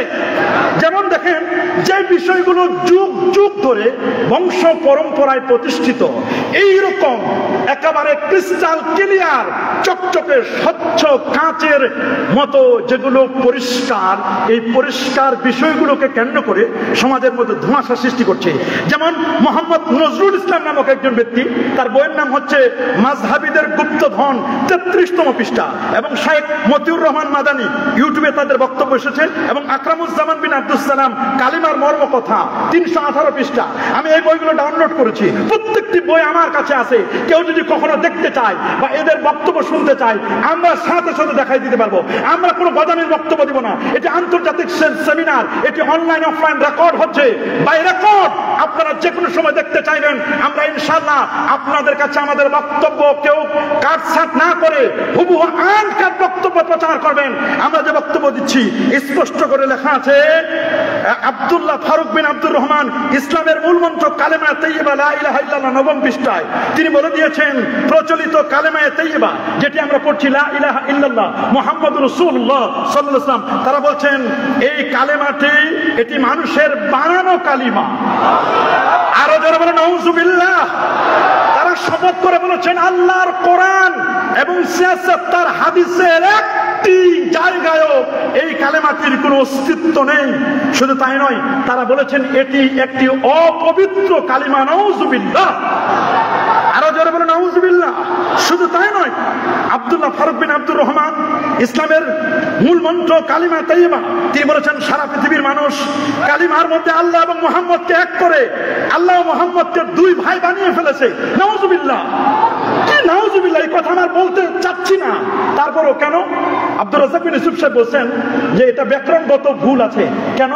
যেমন দেখেন, যে বিষয়গুলো যুগ যুগ ধরে বংশ পরম্পরায় প্রতিষ্ঠিত, এইরকম একেবারে ক্রিস্টাল ক্লিয়ার, চকচকে স্বচ্ছ কাঁচের মতো যেগুলো পরিষ্কার, এই পরিষ্কার বিষয়গুলোকে কেন্দ্র করে সমাজের মধ্যে ধোঁয়াশা সৃষ্টি করছে। যেমন মোহাম্মদ নজরুল ইসলাম নামক একজন ব্যক্তি, তার বইয়ের নাম হচ্ছে মাযহাবীদের গুপ্তধন, 33তম পৃষ্ঠা, এবং শেখ মতিউর রহমান মাদানী ইউটিউবে তাদের বক্তব্য এসেছে, এবং আকরামুজ্জামান বিন আব্দুস সালাম কালিমার মর্ম কথা 318 পৃষ্ঠা। আমি এই বইগুলো ডাউনলোড করেছি, প্রত্যেকটি বই আমার কাছে আছে। কেউ যদি কখনো দেখতে চায় বা এদের বক্তব্য শুনতে চায়, আমরা সাথে সাথে দেখাই দিতে পারবো। আমরা কোনো বাদামির বক্তব্য দিব না। এটি আন্তর্জাতিক সেমিনার, এটি অনলাইন অফলাইন রেকর্ড হচ্ছে, বাই রেকর্ড। আপনারা যে কোনো সময় দেখতে চাইবেন, আমরা ইনশাআল্লাহ আপনাদের কাছে আমাদের বক্তব্য কেউ কাটছাট না করে হুবহু আনকাট বক্তব্য প্রচার করবেন। আমরা যে বক্তব্য দিচ্ছি স্পষ্ট করে লেখা আছে, আব্দুল্লাহ ফারুক বিন আব্দুর রহমান ইসলামের মূল মন্ত্র কালেমা তাইয়্যিবা লা ইলাহা ইল্লাল্লাহ 9 পৃষ্ঠায় তিনি বলে দিয়েছেন, প্রচলিত কালেমা তাইয়্যিবা যেটি আমরা পড়ছি লা ইলাহা ইল্লাল্লাহ মুহাম্মাদুর রাসূলুল্লাহ সাল্লাল্লাহু আলাইহি ওয়াসাল্লাম, তারা বলছেন এই কালেমাটি এটি মানুষের বানানো কালিমা। আরো যারা বলেন নাউযুবিল্লাহ। তারা শপথ করে বলেছেন আল্লাহর কোরআন এবং তার হাদিসের একটি জায়গায়ও এই কালেমাটির কোনো অস্তিত্ব নেই। শুধু তাই নয়, তারা বলেছেন এটি একটি অপবিত্র কালিমা। নাউযুবিল্লাহ। আরো জোরে বলেন নাউযুবিল্লাহ। শুধু তাই নয়, আব্দুল্লাহ ফারুক বিন আব্দুর রহমান ইসলামের মূল মন্ত্র কালিমা তাইয়্যিবা, তিনি বলেছেন সারা পৃথিবীর মানুষ কালিমার মধ্যে আল্লাহ এবং মুহাম্মদকে এক করে আল্লাহ ও মুহাম্মদকে 2 ভাই বানিয়ে ফেলেছে। নাউযুবিল্লাহ। কি নাউযুবিল্লাহ? এই কথা আমার বলতে চাচ্ছি না, তারপরও কেন? আব্দুর রাজ্জাক বিন ইউসুফ সাহেব বলছেন যে এটা ব্যাকরণগত ভুল আছে। কেন?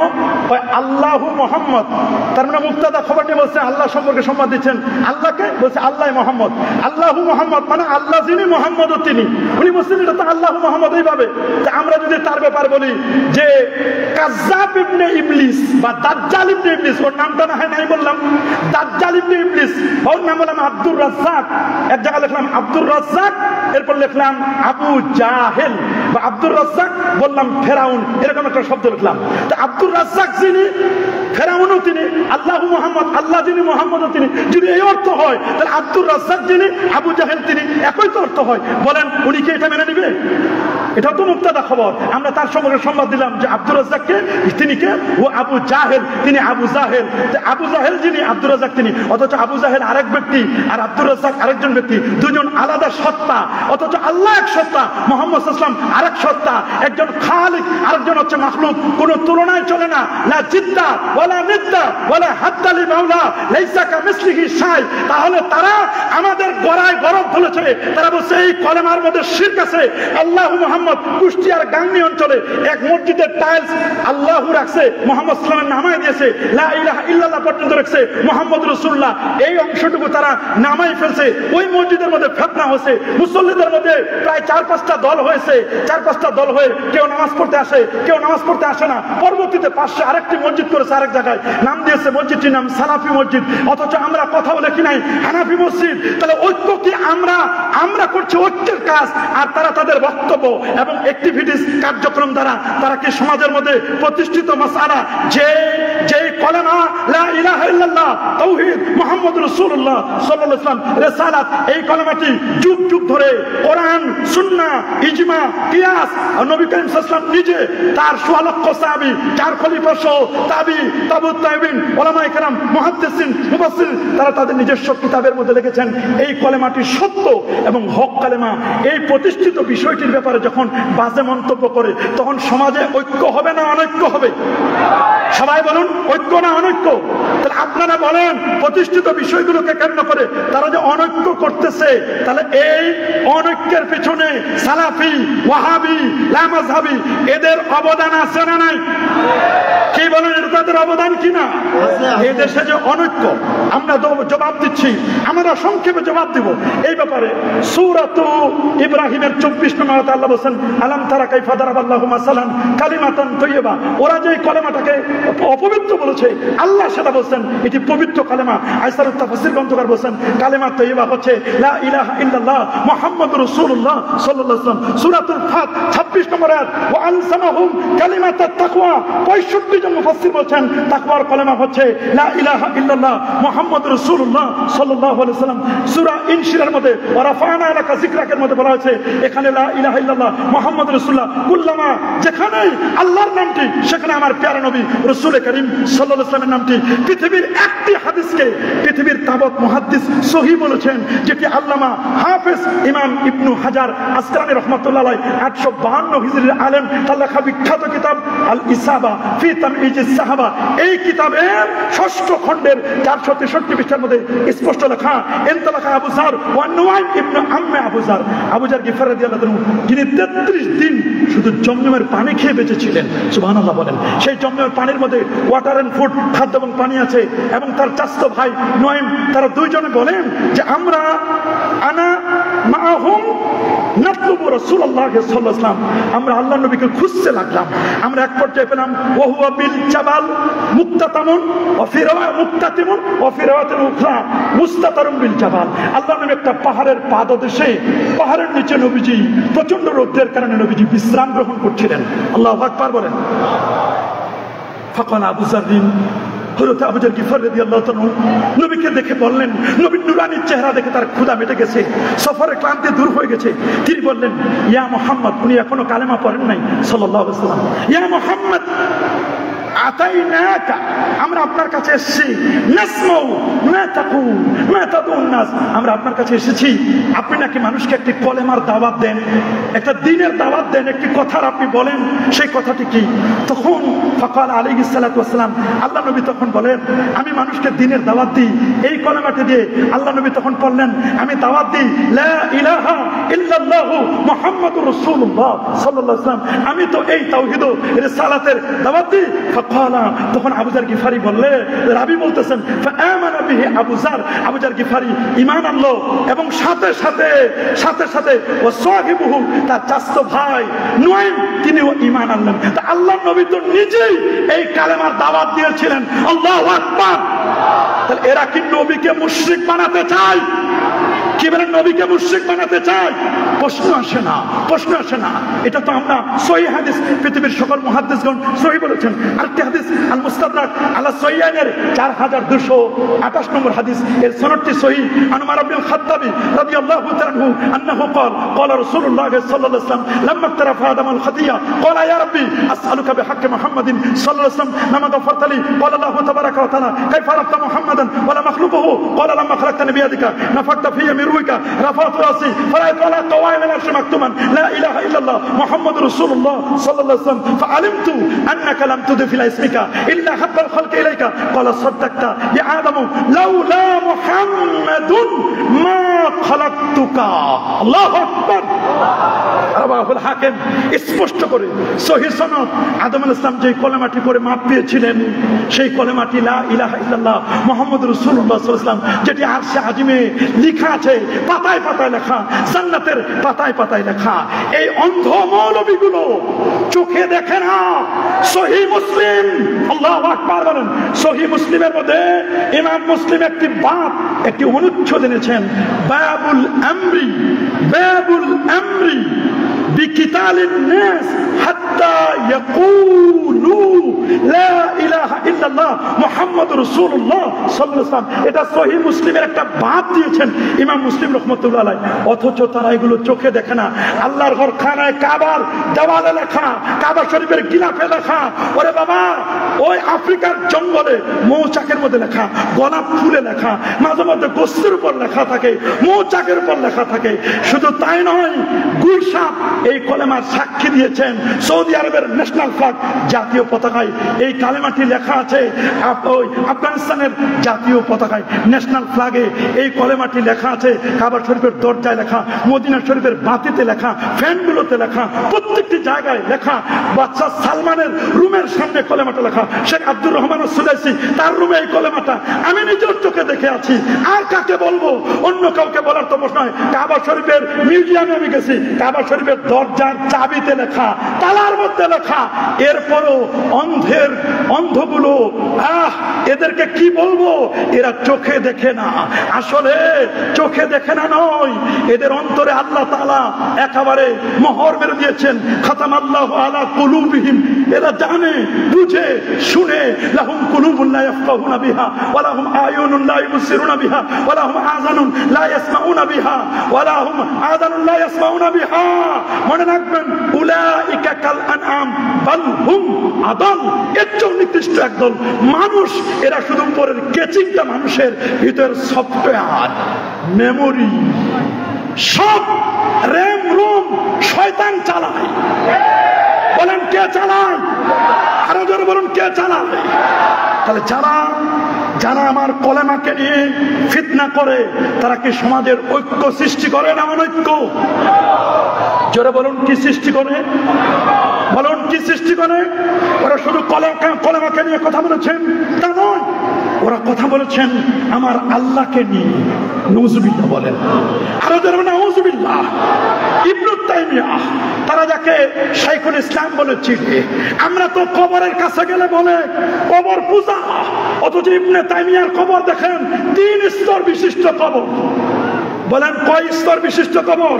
আল্লাহু মুহাম্মদ, তার মানে মুক্তাদা খবর নিয়ে বলছে আল্লাহ সম্পর্কে সংবাদ দিচ্ছেন আল্লাহকে, বলছে আল্লাহ মুহাম্মদ। আল্লাহু মুহাম্মদ মানে আল্লাহ যিনি, মুহাম্মদও তিনি। উনি বলছেন এটা তো আল্লাহু মুহাম্মদ। এইভাবে আমরা যদি তার ব্যাপার বলি যে কাজ্জাব ইবনে ইবলিস বা দাজ্জাল ইবনে ইবলিস, ওর নামটা না হয় নাই বললাম, দাজ্জাল ইবনে ইবলিস, ওর নাম বললাম আব্দুর রাজ্জাক। এক জায়গায় লিখলাম আব্দুর রাজ্জাক, এরপর লিখলাম আবু জাহেল, বা আব্দুর রাজ্জাক বললাম ফেরাউন, এরকম একটা শব্দ লিখলাম। তো আব্দুর রাজ্জাক যিনি, ফেরাউনও তিনি, আল্লাহু মুহাম্মদ, আল্লাহ যিনি, মুহাম্মদও তিনি। যদি এই অর্থ হয় তাহলে আব্দুর রাজ্জাক যিনি, আবু জাহেল তিনি, একই তো অর্থ হয়। বলেন উনি কি এটা মেনে নিবে? এটাও তো মুক্তাদা খবর। আমরা তার সম্পর্কে সংবাদ দিলাম যে আব্দুর রাজ্জাককে, তিনি কে? ও আবু জাহেল, তিনি আবু জাহেল। আবু জাহেল যিনি, আব্দুর রাজ্জাক তিনি। অথচ আবু জাহেল আরেক ব্যক্তি আর আব্দুর রাজ্জাক আরেকজন ব্যক্তি, দুজন আলাদা সত্তা। অথচ আল্লাহ এক সত্তা, মুহাম্মদ সাল্লাল্লাহু আলাইহি ওয়াসাল্লাম আরেক সত্তা। একজন খালিক, আরেকজন হচ্ছে মাখলুক। কোনো তুলনায় চলে না। লা জিদ্দা ওয়ালা নিদ্দা ওয়ালা হাদ্দা লি মাওলা লাইসা কামিসলিহি শাই। তাহলে তারা আমাদের গড়ায় গরব তুলেছে। তারা বলছে এই কলেমার মধ্যে শিরক আছে। আল্লাহু মুহাম্মদ কুষ্টিয়ার গাংনী অঞ্চলে এক মসজিদের টাইলস আল্লাহু রাখছে, মুহাম্মদ সাল্লাল্লাহু আলাইহি ওয়াসাল্লামের নামায় দিয়েছে, লা ইলাহা ইল্লাল্লাহ পর্যন্ত রাখছে, মুহাম্মদ রাসূলুল্লাহ। এই অংশ সেটুকু তারা নামাই ফেলছে। ওই মসজিদের মধ্যে ফিতনা হয়েছে, মুসল্লিদের মধ্যে প্রায় 4-5টা দল হয়েছে। 4-5টা দল হয়ে কেউ নামাজ পড়তে আসে, কেউ নামাজ পড়তে আসে না। পরবর্তীতে পাশে আরেকটি মসজিদ করেছে আরেক জায়গায়, নাম দিয়েছে মসজিদটির নাম সালাফি মসজিদ, অথচ আমরা কথাও লেখি নাই হানাফি মসজিদ। তাহলে ঐক্য কি? আমরা করছি ঐক্যের কাজ, আর তারা তাদের বক্তব্য এবং অ্যাক্টিভিটিস কার্যক্রম দ্বারা তারা কি সমাজের মধ্যে প্রতিষ্ঠিত মাসআলা যে কলেমা লা ইলাহা ইল্লাল্লাহ তাওহীদ মুহাম্মদুর রাসূলুল্লাহ সাল্লাল্লাহু আলাইহি ওয়াসাল্লাম রিসালাত, এই কলেমাটি যুগ যুগ ধরে কোরআন, সুন্নাহ, ইজমা, কিয়াস আর নবী করিম সাল্লাল্লাহু আলাইহি ওয়াসাল্লাম নিজে তার 16 লক্ষ সাহাবী, 4 খলিফা সহ তাবুত তাবিঈন, উলামায়ে কেরাম, মুহাদ্দিসিন, মুফাসসির, তারা তাদের নিজস্ব কিতাবের মধ্যে লিখেছেন এই কলেমাটি সত্য এবং হক কালেমা। এই প্রতিষ্ঠিত বিষয়টির ব্যাপারে যখন বাজে মন্তব্য করে তখন সমাজে ঐক্য হবে না অনৈক্য হবে? সবাই বলুন, ঐক্য না অনৈক্য? তাহলে আপনারা বলেন প্রতিষ্ঠিত বিষয়গুলোকে কেন্দ্র করে তারা যে অনৈক্য করতেছে, তাহলে এই অনৈক্যের পেছনে সালাফি, ওয়াহাবি, লামাযহাবি এদের অবদান আছে না নাই? কি বলেন, এটা তাদের অবদান কিনা? এই দেশে যে অনৈক্য, আমরা জবাব দিচ্ছি, আমরা সংক্ষেপে জবাব দিব এই ব্যাপারে। সূরাতু ইব্রাহিমের 24 নম্বর আয়াতে আল্লাহ বলেন, আলাম তারা কাইফা দারাবাল্লাহু মাসালান কালিমাতান তাইয়্যিবা। ওরা যে কলেমাটাকে অপবিত্র বলেছে, আল্লাহ সেটা বলেন এটি পবিত্র কালেমা। আইসারুত তাফসীর গ্রন্থকার বলেন কালেমা তাইয়্যিবা হচ্ছে লা ইলাহা ইল্লাল্লাহ মুহাম্মাদুর রাসূলুল্লাহ সাল্লাল্লাহু আলাইহি ওয়াসাল্লাম। সূরাতুল ফাত 26 নম্বর আয়াত, ওয়া আনসামাহুম কালিমাতাত তাকওয়া। 65 জন মুফাসসির বলেন তাকওয়ার কলেমা হচ্ছে লা ইলাহা ইল্লাল্লাহ মুহাম্মাদুর রাসূলুল্লাহ সাল্লাল্লাহু আলাইহি ওয়াসাল্লাম। সূরা ইনশিরার মধ্যে ওয়া রাফা'না লাকা যিকরাকের মধ্যে বলা হয়েছে এখানে লা ইলাহা ইল্লাল্লাহ মুহাম্মাদুর রাসূলুল্লাহ, কুল্লামা যেখানেই আল্লাহর নামটি সেখানে আমার প্যারা নবী রাসূল করিম সাল্লাল্লাহু আলাইহি ওয়াসাল্লামের নামটি। পৃথিবীর একটি হাদিসকে পৃথিবীর তাবত মুহাদ্দিস সহিহ বলেছেন, যেটি আল্লামা হাফেজ ইমাম ইবনু হাজার আসকালানী রাহমাতুল্লাহ আলাইহি 852 হিজরির আলেম, তার লেখা বিখ্যাত কিতাব আল ইসাবা ফি তামইজিস সাহাবা, এই কিতাবের 6ষ্ঠ খণ্ডের 463 পৃষ্ঠার মধ্যে স্পষ্ট লেখা, ইনতালাকা আবু যার ওয়া নুআইম ইবনে আম্মে আবু যার, আবু যার গিফার রাদিয়াল্লাহু আনহু, যিনি 33 দিন শুধু জমজমের পানি খেয়ে বেঁচেছিলেন। সুবহানাল্লাহ বলেন। সেই জমজমের পানির মধ্যে ওয়াটার এন্ড ফুড, খাদ্য এবং পানি আছে, এবং তার চাচতো ভাই নুআইম, তারা দুইজনে বলেন যে আমরা আনা মাআহুম নাতলুবু রাসূলুল্লাহ সাল্লাল্লাহু আলাইহি ওয়াসাল্লাম, আমরা আল্লাহর নবীকে খুঁজতে লাগলাম। আমরা এক পর্যায়ে পেলাম ওয়া হুয়া বিল জাবাল মুক্তাতামুন ওয়া ফি রাওয়া মুক্তাতিমুন ওয়া ফি রাওয়াতিন উখরা মুস্তাতারুম বিল জাবাল। আল্লাহর নবী একটা পাহাড়ের পাদদেশে, পাহাড়ের নিচে নবীজি প্রচন্ড রোদের কারণে নবীজি বিশ্রাম গ্রহণ করছিলেন। আল্লাহু আকবার বলেন। ফাকাল আবু যারদিন, হযরত আবু যার গিফার রাদিয়াল্লাহু তাআলা নবীকে দেখে বললেন, নবীর নূরানী চেহারা দেখে তার ক্ষুধা মিটে গেছে, সফরের ক্লান্তি দূর হয়ে গেছে। তিনি বললেন ইয়া মুহাম্মদ, উনি এখনো কালেমা পড়েন নাই সাল্লাল্লাহু আলাইহি ওয়াসাল্লাম, ইয়া মুহাম্মদ আতাইনাকা, আমরা আপনার কাছে এসেছি, নাসমাউ মা তাকুল মা তাদুন নাস, আমরা আপনার কাছে এসেছি, আপনি নাকি মানুষকে একটি কলেমার দাওয়াত দেন, একটা দ্বীনের দাওয়াত দেন, একটি কথার আপনি বলেন, সেই কথাটি কি? তখন ফাকাল আলাইহিস সালাতু ওয়াস সালাম, আল্লাহ নবী তখন বলেন আমি মানুষকে দ্বীনের দাওয়াত দিই এই কলেমাটি দিয়ে। আল্লাহ নবী তখন বললেন আমি দাওয়াত দিই লা ইলাহা ইল্লাল্লাহু মুহাম্মাদুর রাসূলুল্লাহ সাল্লাল্লাহু আলাইহি ওয়াসাল্লাম, আমি তো এই তাওহীদ ও রিসালাতের দাওয়াত দিই। ফাকালা, তখন আবু যার গিফারি বললে, রাবি বলতেছেন ফাআমানা বিহি আবু যার, আবু যার গিফারি ঈমান আনলো, এবং সাথে সাথে ওয়া সাহিবুহু, তার চাচতো ভাই নুআইম, তিনিও ঈমান আনলেন। তা আল্লাহর নবী তো নিজেই এই কালেমার দাওয়াত দিয়েছিলেন। আল্লাহু আকবার। তাহলে এরা কি নবীকে মুশরিক বানাতে চায়? কি বলেন, নবীকে মুশরিক বানাতে চায়? প্রশ্ন আসে না। এটা তো আমরা সহিহ হাদিস, পৃথিবীর সকল মুহাদ্দিসগণ সহিহ বলেছেন। আরেকটি হাদিস আল মুস্তাদরাক আলা সহিহাইনের 4228 নম্বর হাদিস, এর সনদটি সহিহ। আন উমর ইবনে খাত্তাবি রাদিয়াল্লাহু তাআলা আনহু আন্নাহু ক্বালা রাসূলুল্লাহ সাল্লাল্লাহু আলাইহি ওয়াসাল্লাম লাম্মা ইক্তারাফা আদামুল খাতিয়া ক্বালা ইয়া রাব্বি আসআলুকা বিহাক্কি মুহাম্মাদিন সাল্লাল্লাহু আলাইহি ওয়াসাল্লাম লামা গফারতা লি ক্বালা আল্লাহু তাবারাকা ওয়া তাআলা কাইফা আরাফতা মুহাম্মাদান ওয়া লা মাখলুকুহু ক্বালা লাম্মা খালাকতানি বিয়াদিকা নাফাখতা ফিয়া মিন রুহিকা রাফা'তু রাসি ফারাআইতু আলা قوائم العرش مكتوبا لا اله الا الله محمد رسول الله صلى الله عليه وسلم فعلمت انك لم تضف الى اسمك الا حب الخلق اليك قال صدقت يا ادم لولا محمد ما খালাকতুকা। আল্লাহু আকবার। রাওয়াহুল হাকিম স্পষ্ট করে সহিহ সনদ আদম আলাইহিস সালাম যে কলেমাটি করে মাপ পেয়েছিলেন সেই কলেমাটি লা ইলাহা ইল্লাল্লাহ মুহাম্মদুর রাসূলুল্লাহ সাল্লাল্লাহু আলাইহি ওয়াসাল্লাম, যেটি আরশে আজিমে লেখা আছে, পাতায় পাতায় লেখা, জান্নাতের পাতায় পাতায় লেখা। এই অন্ধ মৌলবীগুলো চোখে দেখে না। সহিহ মুসলিম, আল্লাহু আকবার বলেন, সহিহ মুসলিমের মধ্যে ইমাম মুসলিম একটি বাব, একটি অনুচ্ছেদ এনেছেন, বাবুল আমরি, বাবুল আমরি বিকিতালিন নাস হাত্তা ইয়াকুলু লা ইলাহা ইল্লাল্লাহ মুহাম্মাদুর রাসূলুল্লাহ সাল্লাল্লাহু আলাইহি ওয়াসাল্লাম। এটা সহিহ মুসলিমের একটা বাব দিয়েছেন ইমাম মুসলিম রাহমাতুল্লাহ আলাইহি। অথচ তারা এগুলো চোখে দেখে না। আল্লাহর ঘর খানায় কাবার দেওয়ালে লেখা, কাবা শরীফের গিলাফে লেখা, ওরে বাবা ওই আফ্রিকার জঙ্গলে মৌচাকের মধ্যে লেখা, গোলাপ ফুলে লেখা, মাঝে মধ্যে গোস্তের উপর লেখা থাকে, মৌচাকের উপর লেখা থাকে। শুধু তাই নয়, গুলশাপ এই কলেমার সাক্ষী দিয়েছেন। সৌদি আরবের ন্যাশনাল ফ্ল্যাগ, জাতীয় পতাকায় এই কালেমাটি লেখা আছে। আফগানিস্তানের জাতীয় পতাকায় ন্যাশনাল ফ্ল্যাগে এই কলেমাটি লেখা আছে। কাবা শরীফের দরজায় লেখা, মদিনা শরীফের বাতিতে লেখা, ফ্যানগুলোতে লেখা, প্রত্যেকটি জায়গায় লেখা। বাদশা সালমানের রুমের সামনে কলেমাটা লেখা। শেখ আব্দুর রহমান সুদাইসি তার রুমে এই কলেমাটা আমি নিজের চোখে দেখে আছি। আর কাকে বলবো? অন্য কাউকে বলার তো প্রশ্ন নয়। কাবা শরীফের মিউজিয়ামে আমি গেছি, কাবা শরীফের দরজার চাবিতে লেখা, তালার মধ্যে লেখা। এরপরও অন্ধগুলো এদেরকে কি বলবো? এরা চোখে দেখে না। আসলে চোখে দেখে না নয়, এদের অন্তরে আল্লাহ তাআলা একেবারে মোহর মেরে দিয়েছেন। খাতামাল্লাহু আলা কুলুবিহিম। এরা জানে, বুঝে, শুনে। লাহুম কুলুবুন লা ইয়াফকাহুনা বিহা ওয়া লাহুম আয়ুনুন লা ইবসিরুনা বিহা ওয়া লাহুম আযানুন লা ইয়াসমাউনা বিহা ওয়া লাহুম আযানুন লা ইয়াসমাউনা বিহা। মনে রাখবেন, উলাইকা কাল আনআম বাল হুম আদাল। এর চেয়ে নির্দিষ্ট একদল মানুষ। এরা শুধু উপরের কেচিংটা, মানুষের ভিতর সফটওয়্যার, মেমোরি, সব র্যাম রোম শয়তান চালায়। বলেন কে চালায়? আরো জোরে বলুন কে চালায়? তাহলে যারা আমার কলেমাকে নিয়ে ফিতনা করে, তারা কি সমাজের ঐক্য সৃষ্টি করে না অনৈক্য? জোরে বলুন কি সৃষ্টি করে? বলুন কি সৃষ্টি করে? ওরা শুধু কলেমাকে নিয়ে কথা বলেছেন তা নয়, ওরা কথা বলেছেন আমার আল্লাহকে নিয়ে। নাউযুবিল্লাহ বলেন, আরো জোরে নাউযুবিল্লাহ। ইবনে তাইমিয়াহ, তারা যাকে শাইখুল ইসলাম বলেছে, আমরা তো কবরের কাছে গেলে বলে কবর পূজা, অথচ ইবনে তাইমিয়ার কবর দেখেন 3 স্তর বিশিষ্ট কবর। বলেন কয় স্তর বিশিষ্ট কবর?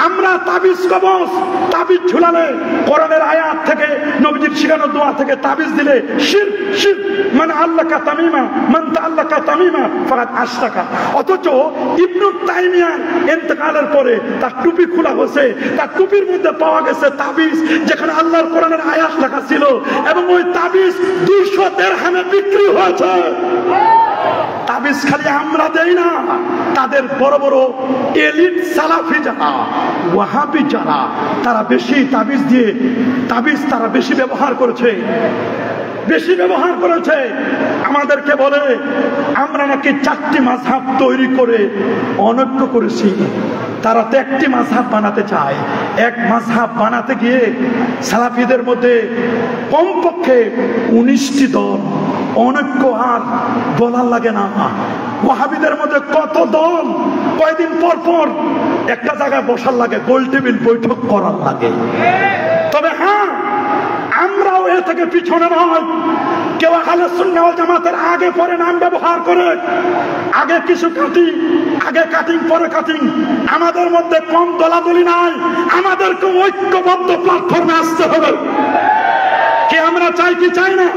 আমরা তাবিজ কবজ, তাবিজ ঝুলালে কোরআনের আয়াত থেকে, নবীজির শিখানো দোয়া থেকে তাবিজ দিলে শিরক, শিরক। মানে আল্লাহকা তামিমা, মান তাআল্লাকা তামিমা ফাকাদ আশরাকা। অথচ ইবনে তাইমিয়ার ইন্তেকালের পরে তার টুপি খোলা হয়েছে, তার টুপির মধ্যে পাওয়া গেছে তাবিজ, যেখানে আল্লাহর কোরআনের আয়াত লেখা ছিল, এবং ওই তাবিজ 200 দিরহামে বিক্রি হয়েছে। তাবিজ খালি আমরা দেই না, তাদের বড় বড় এলিট সালাফি যারা, ওয়াহাবি যারা, তারা বেশি তাবিজ দিয়ে, তাবিজ তারা বেশি ব্যবহার করেছে। আমাদেরকে বলে আমরা নাকি 4টি মাযহাব তৈরি করে অনৈক্য করেছি। তারা তো একটি মাযহাব বানাতে চায়। এক মাযহাব বানাতে গিয়ে সালাফিদের মধ্যে কমপক্ষে 19টি দল। অনৈক্য আর বলার লাগে না। ওয়াহাবিদের মধ্যে কত দল, কয়দিন পর পর একটা জায়গায় বসার লাগে, গোল টেবিল বৈঠক করার লাগে। তবে হ্যাঁ, আমরাও এর থেকে পিছনে নয়। কেউ আহলে সুন্নাহ ওয়াল জামাতের আগে পরে নাম ব্যবহার করে, আগে কিছু কাটিং, আগে কাটিং পরে কাটিং। আমাদের মধ্যে কম দলাদলি নাই। আমাদেরকে ঐক্যবদ্ধ প্ল্যাটফর্মে আসতে হবে। কি আমরা চাই কি চাই না?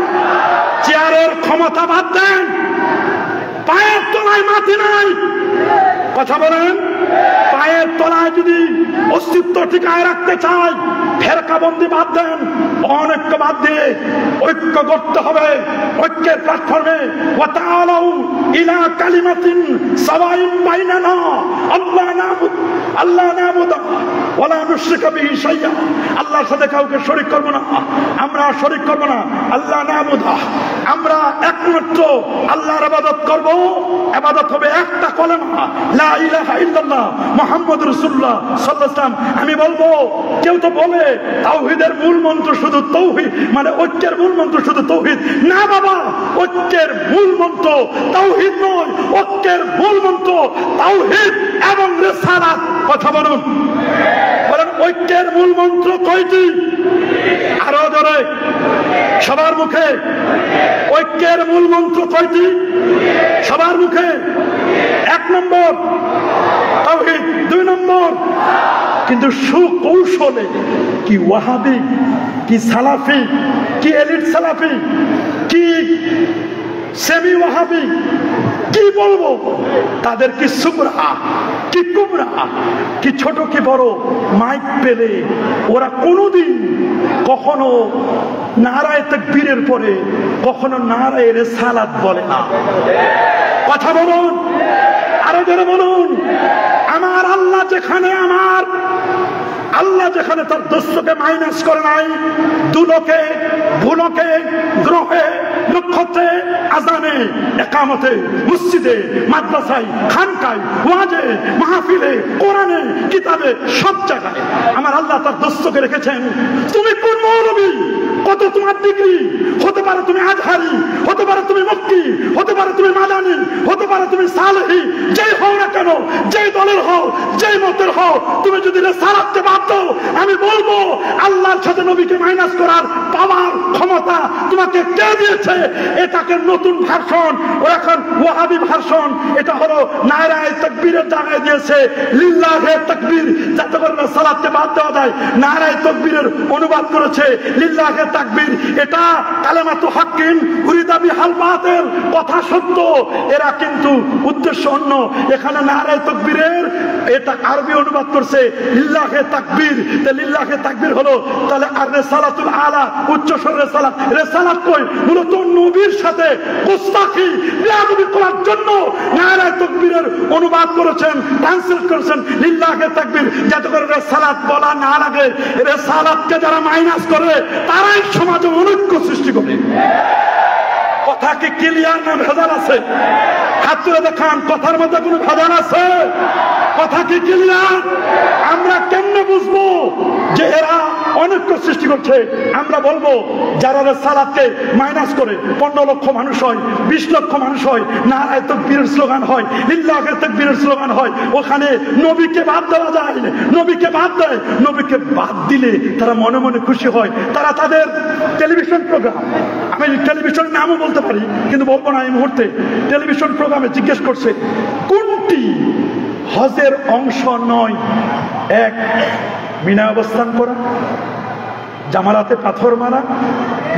চেয়ারের ক্ষমতা বাদ দেন, পায়ের তলায় মাটি নাই। কথা বলেন, পায়ের তলায় যদি অস্তিত্ব টিকায় রাখতে চাই, ফেরকাবন্দি বাদ দেন, অনৈক্য বাদ দিয়ে ঐক্য করতে হবে। ঐক্যের প্ল্যাটফর্মে ওয়াতাআলাউ ইলা কালিমাতিন সাওয়াইন বাইনানা আল্লাহ নাবুদ ওয়ালা নুশরিকা বিহি শাইআ, আল্লাহর সাথে কাউকে শরীক করব না, আমরা শরীক করব না। আল্লাহ নাবুদা, আমরা একমাত্র আল্লাহর ইবাদত করব। ইবাদত হবে একটা কলেমা, লা ইলাহা ইল্লাল্লাহ মুহাম্মাদুর রাসূলুল্লাহ সাল্লাল্লাহু আলাইহি ওয়াসাল্লাম। আমি বলবো, কেউ তো বলে তাওহীদের মূল মন্ত্র শুধু তাওহীদ, মানে ঐক্যের মূল মন্ত্র শুধু তাওহীদ। না বাবা, ঐক্যের মূল মন্ত্র তাওহীদ নয়, ঐক্যের মূল মন্ত্র তাওহীদ এবং রিসালাত। কথা বলুন, বলেন ঐক্যের মূল মন্ত্র কয়টি? আরো জোরে, সবার মুখে। ঐক্যের মূল মন্ত্র কয়টি? সবার মুখে। 1 নম্বর তাওহীদ, 2 নম্বর। কিন্তু সুকৌশলে কি ওয়াহাবি, কি সালাফি, কি এলিট সালাফি, কি সেমি ওয়াহাবি, কি বলবো, তাদের কি সুবরা, কি কুবরা, কি ছোট কি বড়, মাইক পেলে ওরা কোনোদিন কখনো নারায়ে তাকবীরের পরে কখনো নারায়ে রিসালাত বলে না। কথা বলুন, আরো জোরে বলুন। আমার আল্লাহ যেখানে, আমার আল্লাহ যেখানে তার দোস্তকে মাইনাস করে নাই, দুলোকে, ভুলোকে, গ্রহে, নক্ষত্রে, আজানে, একামতে, মসজিদে, মাদ্রাসায়, খানকায়, ওয়াজে, মাহফিলে, কোরআনে, কিতাবে, সব জায়গায় আমার আল্লাহ তার দোস্তকে রেখেছেন। তুমি কোন মৌলবী, কত তোমার ডিগ্রি, হতে পারে তুমি আজহারি, হতে পারে তুমি মুফতি, হতে পারে তুমি মাদানী, হতে পারে তুমি সালেহী, যেই হও না কেন, যেই দলের হও, যেই মতের হও, তুমি যদি রিসালাতকে বাদ দাও, আমি বলবো আল্লাহর সাথে নবীকে মাইনাস করার পাওয়ার ক্ষমতা তোমাকে কে দিয়েছে? এটাকে নতুন ভার্সন, ও এখন ওয়াহাবি ভার্সন। এটা হলো নারায়ে তাকবীরের জায়গায় দিয়েছে লিল্লাহে তাকবীর, যাতে করে রিসালাতকে বাদ দেওয়া যায়। নারায়ে তাকবীরের অনুবাদ করেছে লিল্লাহে তাকবীর। এটা কালেমাতু হাক্কিন উরিদা বিহাল বাতিল, কথা সত্য, এরা কিন্তু উদ্দেশ্য অন্য। এখানে নারায়ে তাকবীরের এটা আরবি অনুবাদ করছে লিল্লাহে তাকবীর। তে লিল্লাহে তাকবীর হলো তাহলে আর রিসালাতুল আলা, উচ্চ স্বরের রিসালাত। রিসালাত কই? মূলত নবীর সাথে গুস্তাখি, বেয়াদবি করার জন্য নারায়ে তাকবীরের অনুবাদ করেছেন, ট্রান্সলেট করেছেন লিল্লাহে তাকবীর, যাতে করে রিসালাত বলা না লাগে। রিসালাতকে যারা মাইনাস করে তারাই সমাজে অনৈক্য সৃষ্টি করে। কথা কি ক্লিয়ার না ভেজাল আছে? হাত তুলে দেখান, কথার মধ্যে কোনো ভেজাল আছে? কথা কি ক্লিয়ার? আমরা কেমনে বুঝবো যে এরা অনৈক্য সৃষ্টি করছে? আমরা বলবো যারা রিসালাতকে মাইনাস করে 15 লক্ষ মানুষ হয়, 20 লক্ষ মানুষ হয়, নারায়ে তাকবীরের স্লোগান হয়, লিল্লাহে তাকবীরের স্লোগান হয়, ওখানে নবীকে বাদ দেওয়া যায়, নবীকে বাদ দেয়। নবীকে বাদ দিলে তারা মনে মনে খুশি হয়। তারা তাদের টেলিভিশন প্রোগ্রাম, আমি টেলিভিশনের নামও বলতে পারি কিন্তু বলবো না এই মুহূর্তে, টেলিভিশন প্রোগ্রামে জিজ্ঞেস করছে কোনটি হজের অংশ নয়? 1, মিনায় অবস্থান করা, জামারাতে পাথর মারা,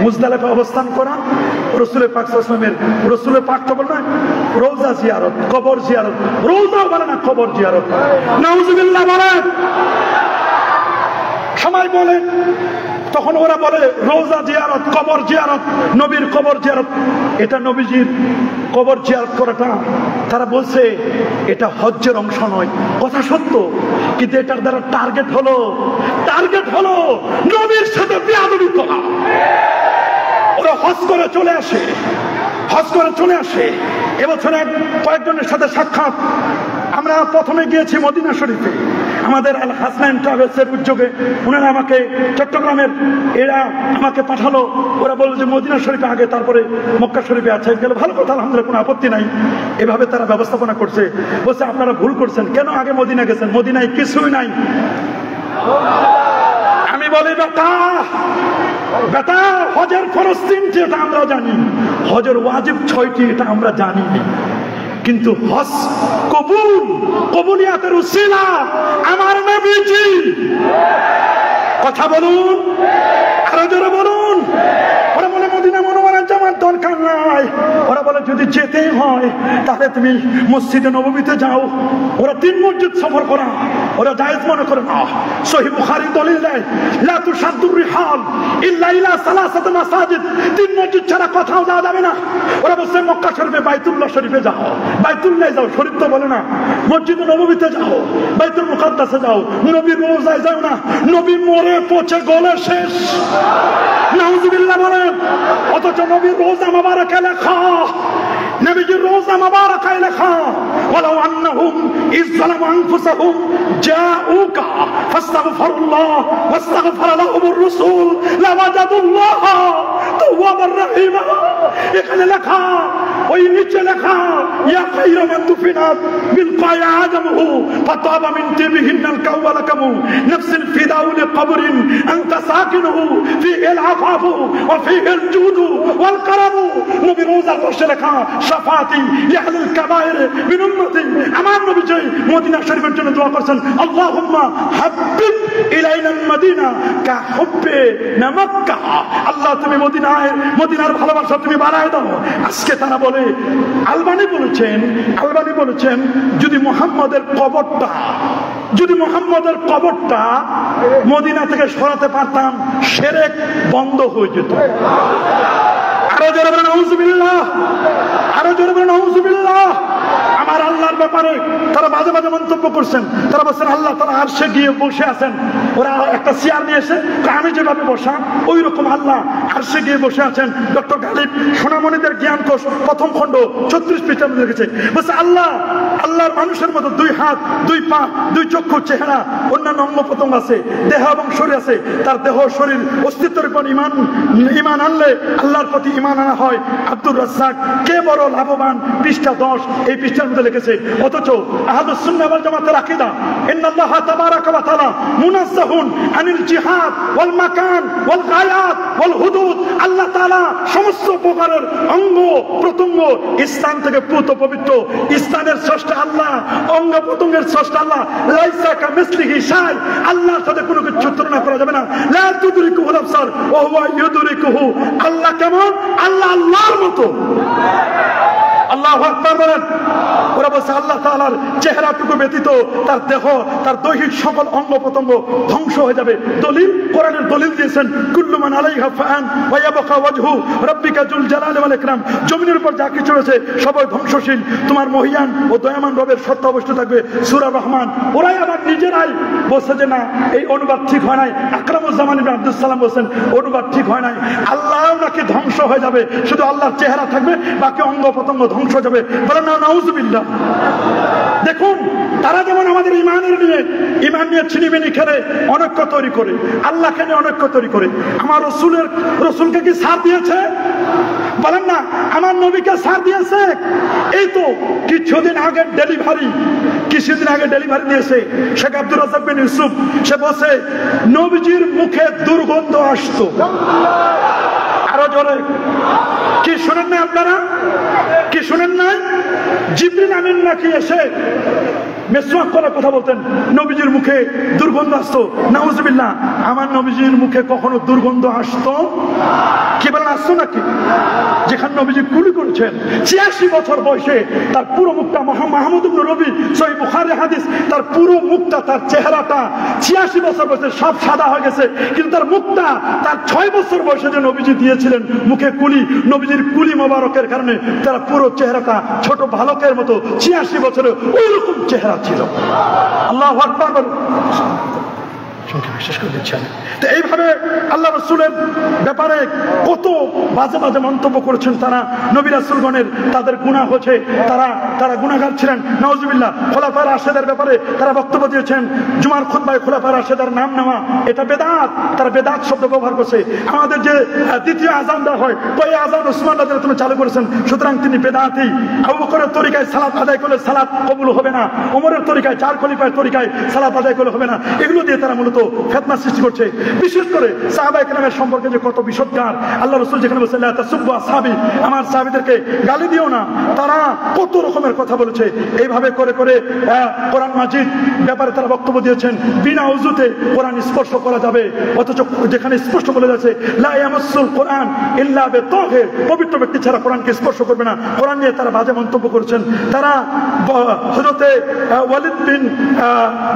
মুজদালিফা অবস্থান করা, রাসূল পাক সাল্লাল্লাহু আলাইহি ওয়াসাল্লামের, রাসূল পাক তো বলে না রওজা জিয়ারত, কবর জিয়ারত, রওজা বলে না কবর জিয়ারত। নাউজুবিল্লাহ বলেন। সবাই বলে, তখন ওরা বলে রওজা জিয়ারত, কবর জিয়ারত, নবীর কবর জিয়ারত। এটা নবীজির কবর জিয়ারত করাটা তারা বলছে এটা হজ্জের অংশ নয়। কথা সত্য, কিন্তু এটার দ্বারা টার্গেট হলো নবীর সাথে বেয়াদবি করা। ওরা হজ করে চলে আসে। এবছর কয়েকজনের সাথে সাক্ষাৎ, আমরা প্রথমে গিয়েছি মদিনা শরীফে, আমাদের আল হাসনাইন ট্রাভেলসের উদ্যোগে। ওনারা আমাকে চট্টগ্রামের এরা আমাকে পাঠালো। ওরা বললো যে মদিনা শরীফে আগে, তারপরে মক্কা শরীফে আছে। গেলে ভালো কথা, আলহামদুলিল্লাহ, কোনো আপত্তি নাই। এভাবে তারা ব্যবস্থাপনা করছে। বলছে আপনারা ভুল করছেন, কেন আগে মদিনা গেছেন? মদিনায় কিছুই নাই। আমি বলি বেটা হজের ফরজ 3টি, এটা আমরা জানি। হজের ওয়াজিব 6টি, এটা আমরা জানি। কিন্তু হজ কবুলিয়াতের উসিলা আমার নবীজি। কথা বলুন, আরো জোরে বলুন। ওরা বলে মদিনা মুনাওয়ারার যাওয়ার দরকার নাই। ওরা বলে যদি যেতেই হয় তাহলে তুমি মসজিদে নববীতে যাও। ওরা 3 মসজিদ সফর করা ওরা জায়েজ মনে করে না। সহিহ বুখারী দলিল দেয় লা তুশাদ্দুর রিহাল ইল্লা ইলা সালাসাত মাসাজিদ, 3 মসজিদ ছাড়া কোথাও যাওয়া যাবে না। ওরা বলছে মক্কা শরীফে বাইতুল্লাহ শরীফে যাও, বাইতুল্লাহ যাও, শরীফ তো বলে না। মসজিদে নববীতে যাও, বাইতুল মুকাদ্দাসে যাও, নবীর রওজায় যাও না। নবী মরে পচে গলে শেষ, নাউজুবিল্লাহ বলেন। অথচ নবীর রওজা মুবারকে লেখা, নবীজির রওজা মুবারকে লেখা ওয়ালাউ আন্নাহুম ইয যালামু আনফুসাহুম জাউকা ফাস্তাগফিরুল্লাহ ওয়াস্তাগফারা লাহুমুর রাসূল লাওয়াজাদুল্লাহ তাওয়াবার রহিমা। এখানে লেখা, ওই নিচে লেখা ইয়া খায়রা মান দুফিনাত বিল কায়া আদমহু ফাতাবা মিন তিবিহিনাল কাওয়ালাকামু নাফসিল ফিদাউ লিকবরিন আনতা সাকিনুহু ফিহিল আফাফু ওয়া ফিহিল জুদু ওয়াল কারামু। নবী রওজার পাশে লেখা শাফাতি লিআহলিল কাবায়ের মিন উম্মতি। আমার নবী যে মদিনা শরীফের জন্য দোয়া করেছেন, আল্লাহুম্মা হাব্বিব ইলাইনাল মদিনা কা হুব্বিনা মক্কা। আল্লাহ তুমি মদিনার ভালোবাসা তুমি বাড়ায় দাও। আজকে তারা বলে, আলবানি বলেছেন যদি মুহাম্মদের কবরটা মদিনা থেকে সরাতে পারতাম শিরক বন্ধ হয়ে যেত। আরো জোরে বলেন নাউজুবিল্লাহ, আরো জোরে বলেন নাউজুবিল্লাহ। আমার আল্লাহর ব্যাপারে তারা বাজে বাজে মন্তব্য করছেন। তারা বলছেন আল্লাহ তারা আরশে গিয়ে বসে আছেন। ওরা একটা চেয়ার নিয়ে এসে আমি যেভাবে বসা ওই রকম আল্লাহ আরশে গিয়ে বসে আছেন। ডক্টর গালিব সোনামণিদের জ্ঞান কোষ 1ম খণ্ড 36 পৃষ্ঠা লিখেছে। বলছে আল্লাহর মানুষের মতো 2 হাত 2 পা 2 চক্ষু চেহারা অন্যান্য অঙ্গ প্রত্যঙ্গ আছে, দেহ এবং শরীর আছে। তার দেহ শরীর অস্তিত্বের উপর ইমান আনলে আল্লাহর প্রতি ইমান আনা হয়। আব্দুর রাজ্জাক কে বড় লাভবান, পৃষ্ঠা 10 এই পৃষ্ঠার মধ্যে লিখেছে। অথচ আহলুস সুন্নাহ ওয়াল জামাতের আকীদা ইন্নাল্লাহা তাবারাকা ওয়া তাআলা মুনাজ্জাহুন আনিল জিহাদ ওয়াল মাকান ওয়াল গায়াত ওয়াল হুদুদ। আল্লাহ তাআলা সমস্ত প্রকারের অঙ্গ প্রত্যঙ্গ স্থান থেকে পুত পবিত্র। স্থানের স্রষ্টা আল্লাহ, অঙ্গ প্রত্যঙ্গের স্রষ্টা আল্লাহ। লাইসা কামিসলিহি শাই, আল্লাহর সাথে কোনো কিছু তুলনা করা যাবে না। লা তুদরিকুহুল আবসার ওয়া হুয়া ইউদরিকুহু। আল্লাহ কেমন? আল্লাহ আল্লাহর মতো। আল্লাহু আকবার বলেন। ওরা বলছে আল্লাহ তাআলার চেহারাটুকু ব্যতীত তার দেহ, তার দৈহিক সকল অঙ্গ প্রত্যঙ্গ ধ্বংস হয়ে যাবে। দলিল, কোরআনের দলিল দিয়েছেন কুল্লু মান আলাইহা ফান ওয়া ইয়াবকা ওয়াজহু রাব্বিকা যুল জালালি ওয়াল ইকরাম। জমিনের উপর যা কিছু রয়েছে সবই ধ্বংসশীল, তোমার মহিয়ান ও দয়ামান রবের সত্য অবশ্যই থাকবে। সূরা রহমান। ওরাই আবার নিজেরাই বলছে যে না এই অনুবাদ ঠিক হয় নাই। আকরামুজ্জামান ইবনে আব্দুস সালাম বলছেন অনুবাদ ঠিক হয় নাই। আল্লাহ নাকি ধ্বংস হয়ে যাবে, শুধু আল্লাহর চেহারা থাকবে, বাকি অঙ্গ প্রত্যঙ্গ ধ্বংস হয়ে যাবে। বলেন না নাউজুবিল্লাহ। দেখুন তারা যেমন আমাদের ইমান নিয়ে ছিনিমিনি খেলে অনৈক্য তৈরি করে, আল্লাহকে নিয়ে অনৈক্য তৈরি করে। আমার রসুলকে কি ছাড় দিয়েছে? বলেন না আমার নবীকে ছাড় দিয়েছে? এই তো কিছুদিন আগে ডেলিভারি দিয়েছে শেখ আব্দুর রাজ্জাক বিন ইউসুফ। সে বলছে নবীজির মুখে দুর্গন্ধ আসতো। আরো জোরে কি শুনেন না আপনারা? কি শুনেন নাই? জিবরিল আমিন নাকি এসে মেসওয়াক করার কথা বলতেন, নবীজির মুখে দুর্গন্ধ আসতো। নাউজুবিল্লাহ। আমার নবীজির মুখে কখনো দুর্গন্ধ আসতো? কি বলেন আসতো নাকি? যেখানে নবীজি কুলি করেছেন 86 বছর বয়সে, তার পুরো মুখটা মাহমুদ ইবনে রবি সহিহ বুখারী হাদিস, তার পুরো মুখটা, তার চেহারাটা 86 বছর বয়সে সব সাদা হয়ে গেছে, কিন্তু তার মুখটা তার 6 বছর বয়সে যে নবীজি দিয়েছিলেন মুখে কুলি, নবীজির কুলি মোবারকের কারণে তার পুরো চেহারাটা ছোট ভালকের মতো 86 বছরে ওই রকম চেহারা ছিল। আল্লাহু আকবার। শেষ করে দিচ্ছেন। তো এইভাবে আল্লাহ রাসূলের ব্যাপারে কত বাজে বাজে মন্তব্য করেছেন তারা। নবী রাসূলগণের তাদের গুনাহ হয়েছে, তারা গুনাহগার ছিলেন। নাউজুবিল্লাহ। খোলাফায়ে রাশেদের ব্যাপারে তারা বক্তব্য দিয়েছেন। জুমার খুতবায় খোলাফায়ে রাশেদের নাম নেওয়া এটা বেদাত। তারা বেদাত শব্দ ব্যবহার করছে। আমাদের যে দ্বিতীয় আযান দেওয়া হয়, ওই আযান উসমান রাদিয়াল্লাহু আনহু চালু করেছেন, সুতরাং তিনি বেদাতি। আবু বকরের তরিকায় সালাত আদায় করলে সালাত কবুল হবে না, ওমরের তরিকায় 4 খলিফার তরিকায় সালাত আদায় করলে হবে না। এগুলো দিয়ে তারা মূলত ফিতনা সৃষ্টি করছে। বিশেষ করে সাহাবায়ে কেরামের সম্পর্কে যে কত বিশদগার, আল্লাহ রাসূল যেখানে বলেছেন লা তাসুব্বু আসহাবি, আমার সাহাবীদেরকে গালি দিও না, তারা কত রকমের কথা বলেছে। এইভাবে করে করে কোরআন মাজিদ ব্যাপারে তারা বক্তব্য দিয়েছেন, বিনা ওযুতে কোরআন স্পর্শ করা যাবে, অথচ যেখানে স্পষ্ট বলে যাচ্ছে লা ইয়ামাসসুল কোরআন ইল্লা বিতাহির, পবিত্র ব্যক্তি ছাড়া কোরআনকে স্পর্শ করবে না, কোরআন নিয়ে তারা বাজে মন্তব্য করেছেন। তারা হযরতে ওয়ালিদ বিন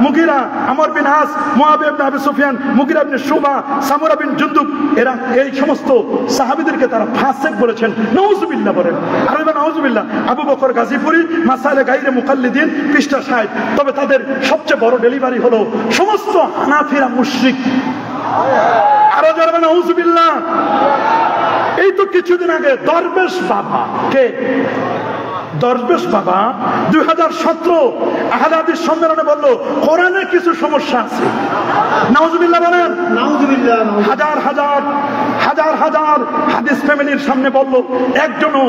মুগিরা, আমর বিন আস, মুআবিয়া ইবনে আবি সুফিয়ান, মুগিরা ইবনে শুবা, সামুরা বিন জুনদুব, এরা এই সমস্ত সাহাবীদেরকে তারা ফাসিক বলেছেন। নাউযুবিল্লাহ বলেন, আর নাউযুবিল্লাহ। আবু বকর গাজীপুরি মাসাইলে গায়রে মুকাল্লিদিন পৃষ্ঠা 60। তবে তাদের সবচেয়ে বড় ডেলিভারি হলো সমস্ত হানাফিরা মুশরিক। আরো জোরে নাউযুবিল্লাহ। এই তো কিছুদিন আগে দরবেশ বাবা, কে দরবেশ বাবা 2017 আহলে হাদিস সম্মেলনে বলল কোরআনে কিছু সমস্যা আছে। নাউযুবিল্লাহ বলেন, নাউযুবিল্লাহ। হাজার হাজার হাজার হাজার হাদিস ফ্যামিলির সামনে বলল, একজনও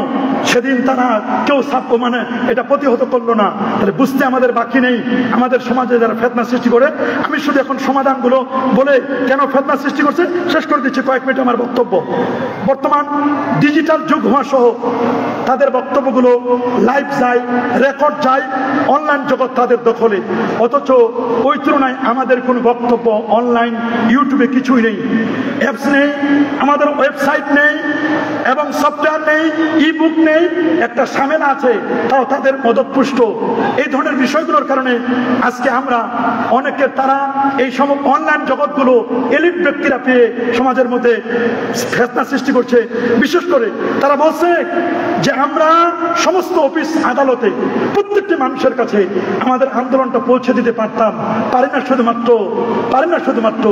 সেদিন তারা কেউ মানে এটা প্রতিহত করলো না। তাহলে বুঝতে আমাদের বাকি নেই আমাদের সমাজে যারা ফিতনা সৃষ্টি করে। আমি শুধু এখন সমাধানগুলো বলে কেন ফিতনা সৃষ্টি করছে শেষ করে দিচ্ছি, কয়েক মিনিট আমার বক্তব্য। বর্তমান ডিজিটাল যুগ হওয়া সহ তাদের বক্তব্যগুলো লাইভ যায়, রেকর্ড যায়, অনলাইন জগৎ তাদের দখলে। অথচ ওই তুলনায় আমাদের কোনো বক্তব্য অনলাইন ইউটিউবে কিছুই নেই, অ্যাপস নেই, আমাদের ওয়েবসাইট নেই এবং সফটওয়্যার নেই, ই বুক নেই, একটা ঝামেলা আছে, তাও তাদের মদতপুষ্ট। এই ধরনের বিষয়গুলোর কারণে আজকে আমরা অনেকের তারা এই সব অনলাইন জগৎগুলো এলিট ব্যক্তিরা পেয়ে সমাজের মধ্যে ফিতনা সৃষ্টি করছে। বিশেষ করে তারা বলছে যে আমরা সমস্ত অফিস আদালতে প্রত্যেকটি মানুষের কাছে আমাদের আন্দোলনটা পৌঁছে দিতে পারতাম, পারি না শুধুমাত্র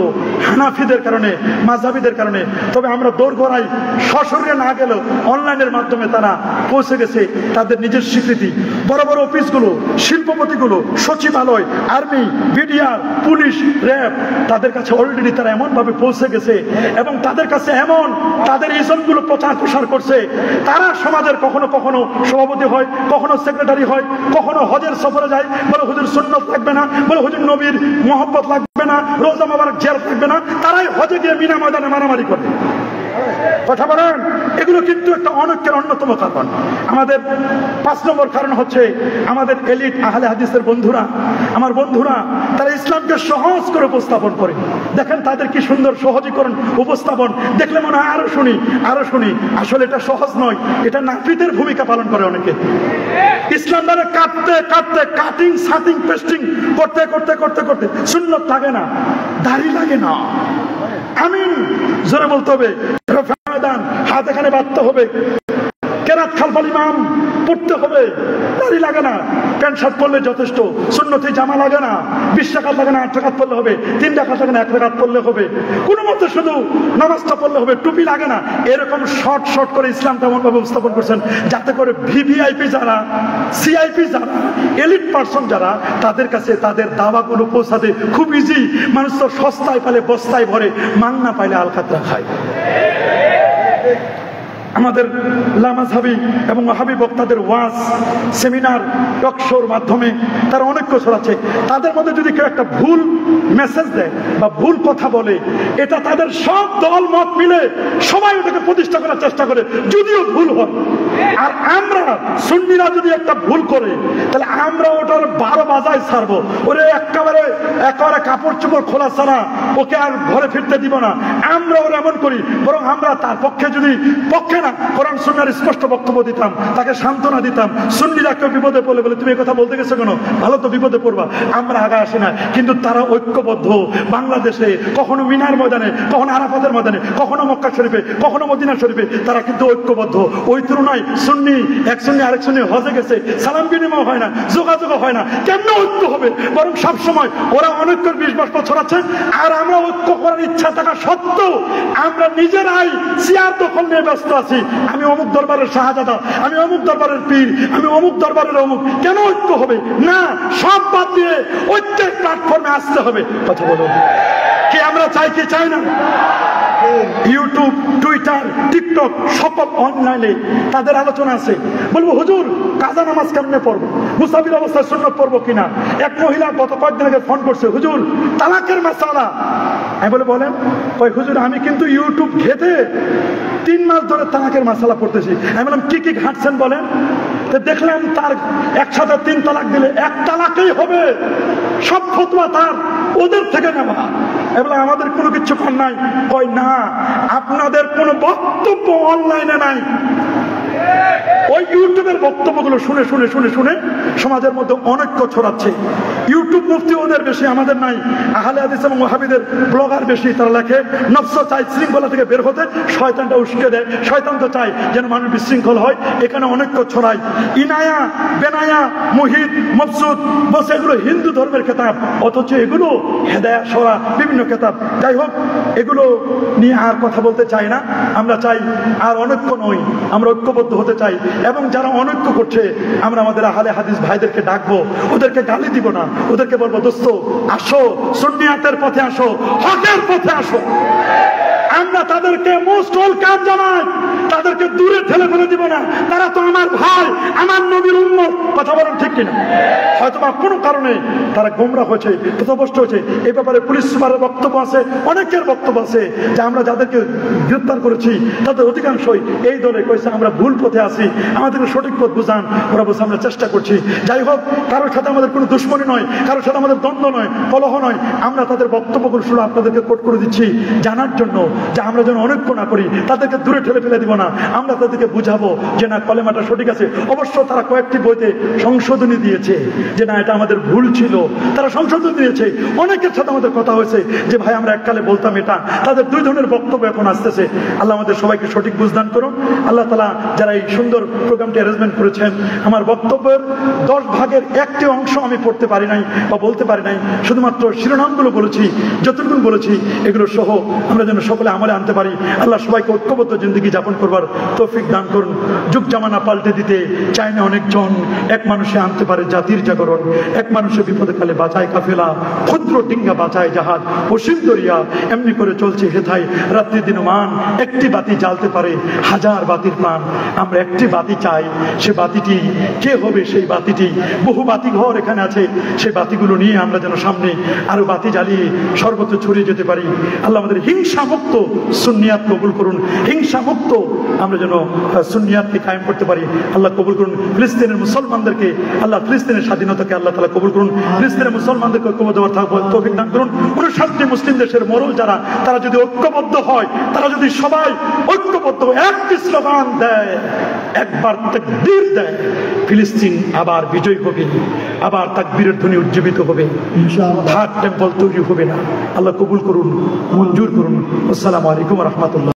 হানাফিদের কারণে, মাযহাবিদের কারণে। তবে আমরা দোরগোড়ায় সশরীরে না গেলেও অনলাইনের মাধ্যমে তারা পৌঁছে গেছে তাদের নিজের স্বীকৃতি। বড় বড় অফিসগুলো, শিল্পপতিগুলো, সচিবালয়, আর্মি, বিডিআর, পুলিশ, র্যাব, তাদের কাছে অলরেডি তারা এমন ভাবে পৌঁছে গেছে এবং তাদের কাছে এমন তাদের ইজমগুলো প্রচার প্রসার করছে। তারা সমাজের কখনো কখনো সভাপতি হয়, কখনো সেক্রেটারি হয়, কখনো হজের সফরে যায়, বলে হুজুর সুন্নত লাগবে না, বলে হুজুর নবীর মহব্বত লাগবে না, রোজা মোবারক জিয়ারত লাগবে না, তারাই হজে গিয়ে মিনা ময়দানে মারামারি করে। কথা বলেন, এগুলো কিন্তু একটা অনৈক্যের অন্যতম কারণ। আমাদের 5 নম্বর কারণ হচ্ছে আমাদের এলিট আহলে হাদিসের বন্ধুরা, আমার বন্ধুরা, তারা ইসলামকে সহজ করে উপস্থাপন করে। দেখেন তাদের কি সুন্দর সহজীকরণ উপস্থাপন, দেখলে মনে হয় আরো শুনি। আসলে এটা সহজ নয়, এটা নাফিদের ভূমিকা পালন করে অনেকে। ইসলাম দ্বারা কাটতে কাটিং সাটিং পেস্টিং করতে সুন্নত লাগে না, দাড়ি লাগে না, আমিন জোরে বলতে হবে, হাত এখানে বাঁধতে হবে, কেরাত খালফাল ইমাম পড়তে হবে, দাড়ি লাগে না, প্যান্ট শার্ট পরলে যথেষ্ট, সুন্নতি জামা লাগে না, 20 রাকাত লাগে না, 8 রাকাত পড়লে হবে, 3 রাকাত লাগে না, 1 রাকাত পড়লে হবে, কোনো মতে শুধু নামাজটা পড়লে হবে, টুপি লাগে না। এরকম শর্ট করে ইসলামটা এমন ভাবে উপস্থাপন করছেন যাতে করে ভিভিআইপি যারা, সিআইপি যারা, এলিট পার্সন যারা, তাদের কাছে তাদের দাওয়াগুলো পৌঁছাতে খুব ইজি। মানুষ তো সস্তায় পালে বস্তায় ভরে, মাংনা পাইলে আলখাতরা খায়। আমাদের লামাযহাবি এবং ওয়াহাবি বক্তাদের ওয়াজ, সেমিনার, টক শোর মাধ্যমে তারা অনেক কিছু ছড়াচ্ছে। তাদের মধ্যে যদি কেউ একটা ভুল মেসেজ দেয় বা ভুল কথা বলে, এটা তাদের সব দল মত মিলে সবাই ওটাকে প্রতিষ্ঠা করার চেষ্টা করে, যদিও ভুল হয়। আর আমরা সুন্নিরা যদি একটা ভুল করে, তাহলে আমরা ওটার 12 বাজায় ছাড়বো, ওরে একেবারে কাপড় চোপড় খোলা ছাড়া ওকে আর ঘরে ফিরতে দিব না। আমরা ওরা এমন করি, বরং আমরা তার পক্ষে যদি কোরআন সুন্নাহর স্পষ্ট বক্তব্য দিতাম, তাকে সান্ত্বনা দিতাম। সুন্নিরা কেউ বিপদে পড়লে বলে তুমি এই কথা বলতে গেছো কেন, ভালো তো বিপদে পড়বা, আমরা আগে আসি না। কিন্তু তারা ঐক্যবদ্ধ, বাংলাদেশে কখনো মিনার ময়দানে, কখনো আরাফাতের ময়দানে, কখনো মক্কা শরীফে, কখনো মদিনা শরীফে, তারা কিন্তু ঐক্যবদ্ধ। ওই তুলনায় সুন্নি এক সুন্নি আরেক সুন্নি হজে গেছে, সালাম বিনিময় হয় না, যোগাযোগ হয় না, কেমন ঐক্য হবে? বরং সবসময় ওরা অনৈক্যের 20 বছর ছড়াচ্ছে, আর আমরা ঐক্য করার ইচ্ছা থাকা সত্ত্বেও আমরা নিজেরাই চেয়ার দখল নিয়ে ব্যস্ত আছি। আছি, আমি অমুক দরবারের শাহজাদা, আমি অমুক দরবারের পীর, আমি অমুক দরবারের অমুক। কেন ঐক্য হবে না? সব বাদ দিয়ে ঐক্যের প্ল্যাটফর্মে আসতে হবে। কথা বলুন, কি আমরা চাই কি চাই না? ইউটিউব, টুইটার, টিকটক সব অনলাইনে তাদের আলোচনা আছে। বলবো হুজুর কাজা নামাজ কেমনে পড়বো, মুসাফির অবস্থায় সুন্নত পড়বো কিনা। এক মহিলা গত কয়েকদিন আগে ফোন করছে, হুজুর তালাকের মাসালা। আমি বলে বলেন, কই হুজুর আমি কিন্তু ইউটিউব ঘেটে 3 মাস ধরে তালাকের মাসালা পড়তেছি। আমি বললাম কি কি ঘাটছেন বলেন। তো দেখলাম তার একসাথে 3 তালাক দিলে 1 তালাকেই হবে, সব ফতোয়া তার ওদের থেকে নেওয়া। এবার আমাদের কোনো কিছু কর নাই। কই না, আপনাদের কোনো বক্তব্য অনলাইনে নাই, ওই ইউটিউবের বক্তব্যগুলো শুনে শুনে শুনে শুনে সমাজের মধ্যে অনৈক্য ছড়াচ্ছে। ইউটিউব মুফতি ওদের বেশি, আমাদের নাই। আহলে হাদিস এবং ওয়াহাবিদের ব্লগার বেশি, তারা লেখে নফস চায় শৃঙ্খলা থেকে বের হতে, শয়তানটা উস্কে দেয়। শয়তান তো চায় যেন মানুষ বিশৃঙ্খল হয়, এখানে অনৈক্য ছড়ায়। ইনায়া, বেনায়া, মুহিত, মকসুদ বলছে এগুলো হিন্দু ধর্মের খেতাব, অথচ এগুলো হেদায়া সরা বিভিন্ন খেতাব। যাই হোক, এগুলো নিয়ে আর কথা বলতে চাই না। আমরা চাই আর অনৈক্য নই, আমরা ঐক্যবদ্ধ হতে চাই। এবং যারা অনৈক্য করছে আমরা আমাদের আহলে হাদিস ভাইদেরকে ডাকবো, ওদেরকে গালি দিব না, ওদেরকে বলবো দোস্ত আসো, সুন্নিয়াতের পথে আসো, হকের পথে আসো। আমরা তাদেরকে মোস্ট ওয়েলকাম জানাই, তাদেরকে দূরে ঠেলে ফেলে দিব না। তারা তো আমার ভাই, আমার নবীর উম্মত। কথা বলেন ঠিক কিনা? হয়তো বা কোনো কারণে তারা গোমরাহ হয়েছে, পথভ্রষ্ট হয়েছে। এই ব্যাপারে পুলিশ সুপারের বক্তব্য আছে, অনেকের বক্তব্য আছে যে আমরা যাদেরকে গ্রেপ্তার করেছি তাদের অধিকাংশই এই দলে কইছে আমরা ভুল পথে আছি, আমাদেরকে সঠিক পথ বুঝান। ওরা বলছে আমরা চেষ্টা করছি। যাই হোক, কারোর সাথে আমাদের কোনো দুশ্মনী নয়, কারোর সাথে আমাদের দ্বন্দ্ব নয়, কলহ নয়। আমরা তাদের বক্তব্যগুলো শুনে আপনাদেরকে কোট করে দিচ্ছি জানার জন্য, যে আমরা যেন অনৈক্য না করি, তাদেরকে দূরে ঠেলে ফেলে দিব না। আমরা তাদেরকে বুঝাবো যে না, কলেমাটা সঠিক আছে। অবশ্য তারা কয়েকটি বইতে সংশোধনী দিয়েছে যে না, এটা আমাদের ভুল ছিল, তারা সংশোধন দিয়েছে। অনেকের সাথে আমাদের কথা হয়েছে যে ভাই আমরা এককালে বলতাম এটা। তাদের 2 ধরনের বক্তব্য এখন আসতেছে। আল্লাহ আমাদের সবাইকে সঠিক বুঝদান করুন। আল্লাহ তাআলা যারা এই সুন্দর প্রোগ্রামটি অ্যারেঞ্জমেন্ট করেছেন, আমার বক্তব্যের 10 ভাগের 1টি অংশ আমি পড়তে পারি নাই বা বলতে পারি নাই, শুধুমাত্র শিরোনামগুলো বলেছি। যতটুকু বলেছি এগুলো সহ আমরা যেন সকলে আমলে আনতে পারি। আল্লাহ সবাইকে ঐক্যবদ্ধ জিন্দেগি যাপন করবার তৌফিক দান করুন। যুগ জামানা পাল্টে দিতে চায় না অনেকজন, এক মানুষে আনতে পারে জাতির জাগরণ। এক মানুষের বিপদে কালে বাঁচায় কাফেলা, ক্ষুদ্র ডিঙ্গা বাঁচায় জাহাজ, অসীম দরিয়া এমনি করে চলছে হেথায় রাত্রি দিনমান। একটি বাতি জ্বালতে পারে 1000 বাতির প্রাণ। আমরা একটি বাতি চাই, সে বাতিটি কে হবে? সেই বাতিটি, বহু বাতি ঘর এখানে আছে, সেই বাতিগুলো নিয়ে আমরা যেন সামনে আরো বাতি জ্বালিয়ে সর্বত্র ছড়িয়ে যেতে পারি। আল্লাহ আমাদের হিংসা মুক্ত সুন্নিয়াত কবুল করুন। হিংসা মুক্ত আমরা যেন সুন্নিয়াতকে কায়েম করতে পারি। আল্লাহ কবুল করুন। ফিলিস্তিনের মুসলমানদেরকে আল্লাহ, ফিলিস্তিনের স্বাধীনতাকে আল্লাহ তাআলা কবুল করুন। ফিলিস্তিনের মুসলমানদেরকে ঐক্যবদ্ধ হওয়ার তৌফিক দান করুন। 59টি মুসলিম দেশের মোড়ল যারা, তারা যদি ঐক্যবদ্ধ হয়, তারা যদি সবাই ঐক্যবদ্ধ একটি স্লোগান দেয়, একবার তাকবীর দেয়, ফিলিস্তিন আবার বিজয় হবে, আবার তাকবীরের ধ্বনি উজ্জীবিত হবে, ইনশাআল্লাহ। থার্ড টেম্পল তৈরি হবে না। আল্লাহ কবুল করুন, মঞ্জুর করুন। আসসালামু আলাইকুম ওয়া রাহমাতুল্লাহ।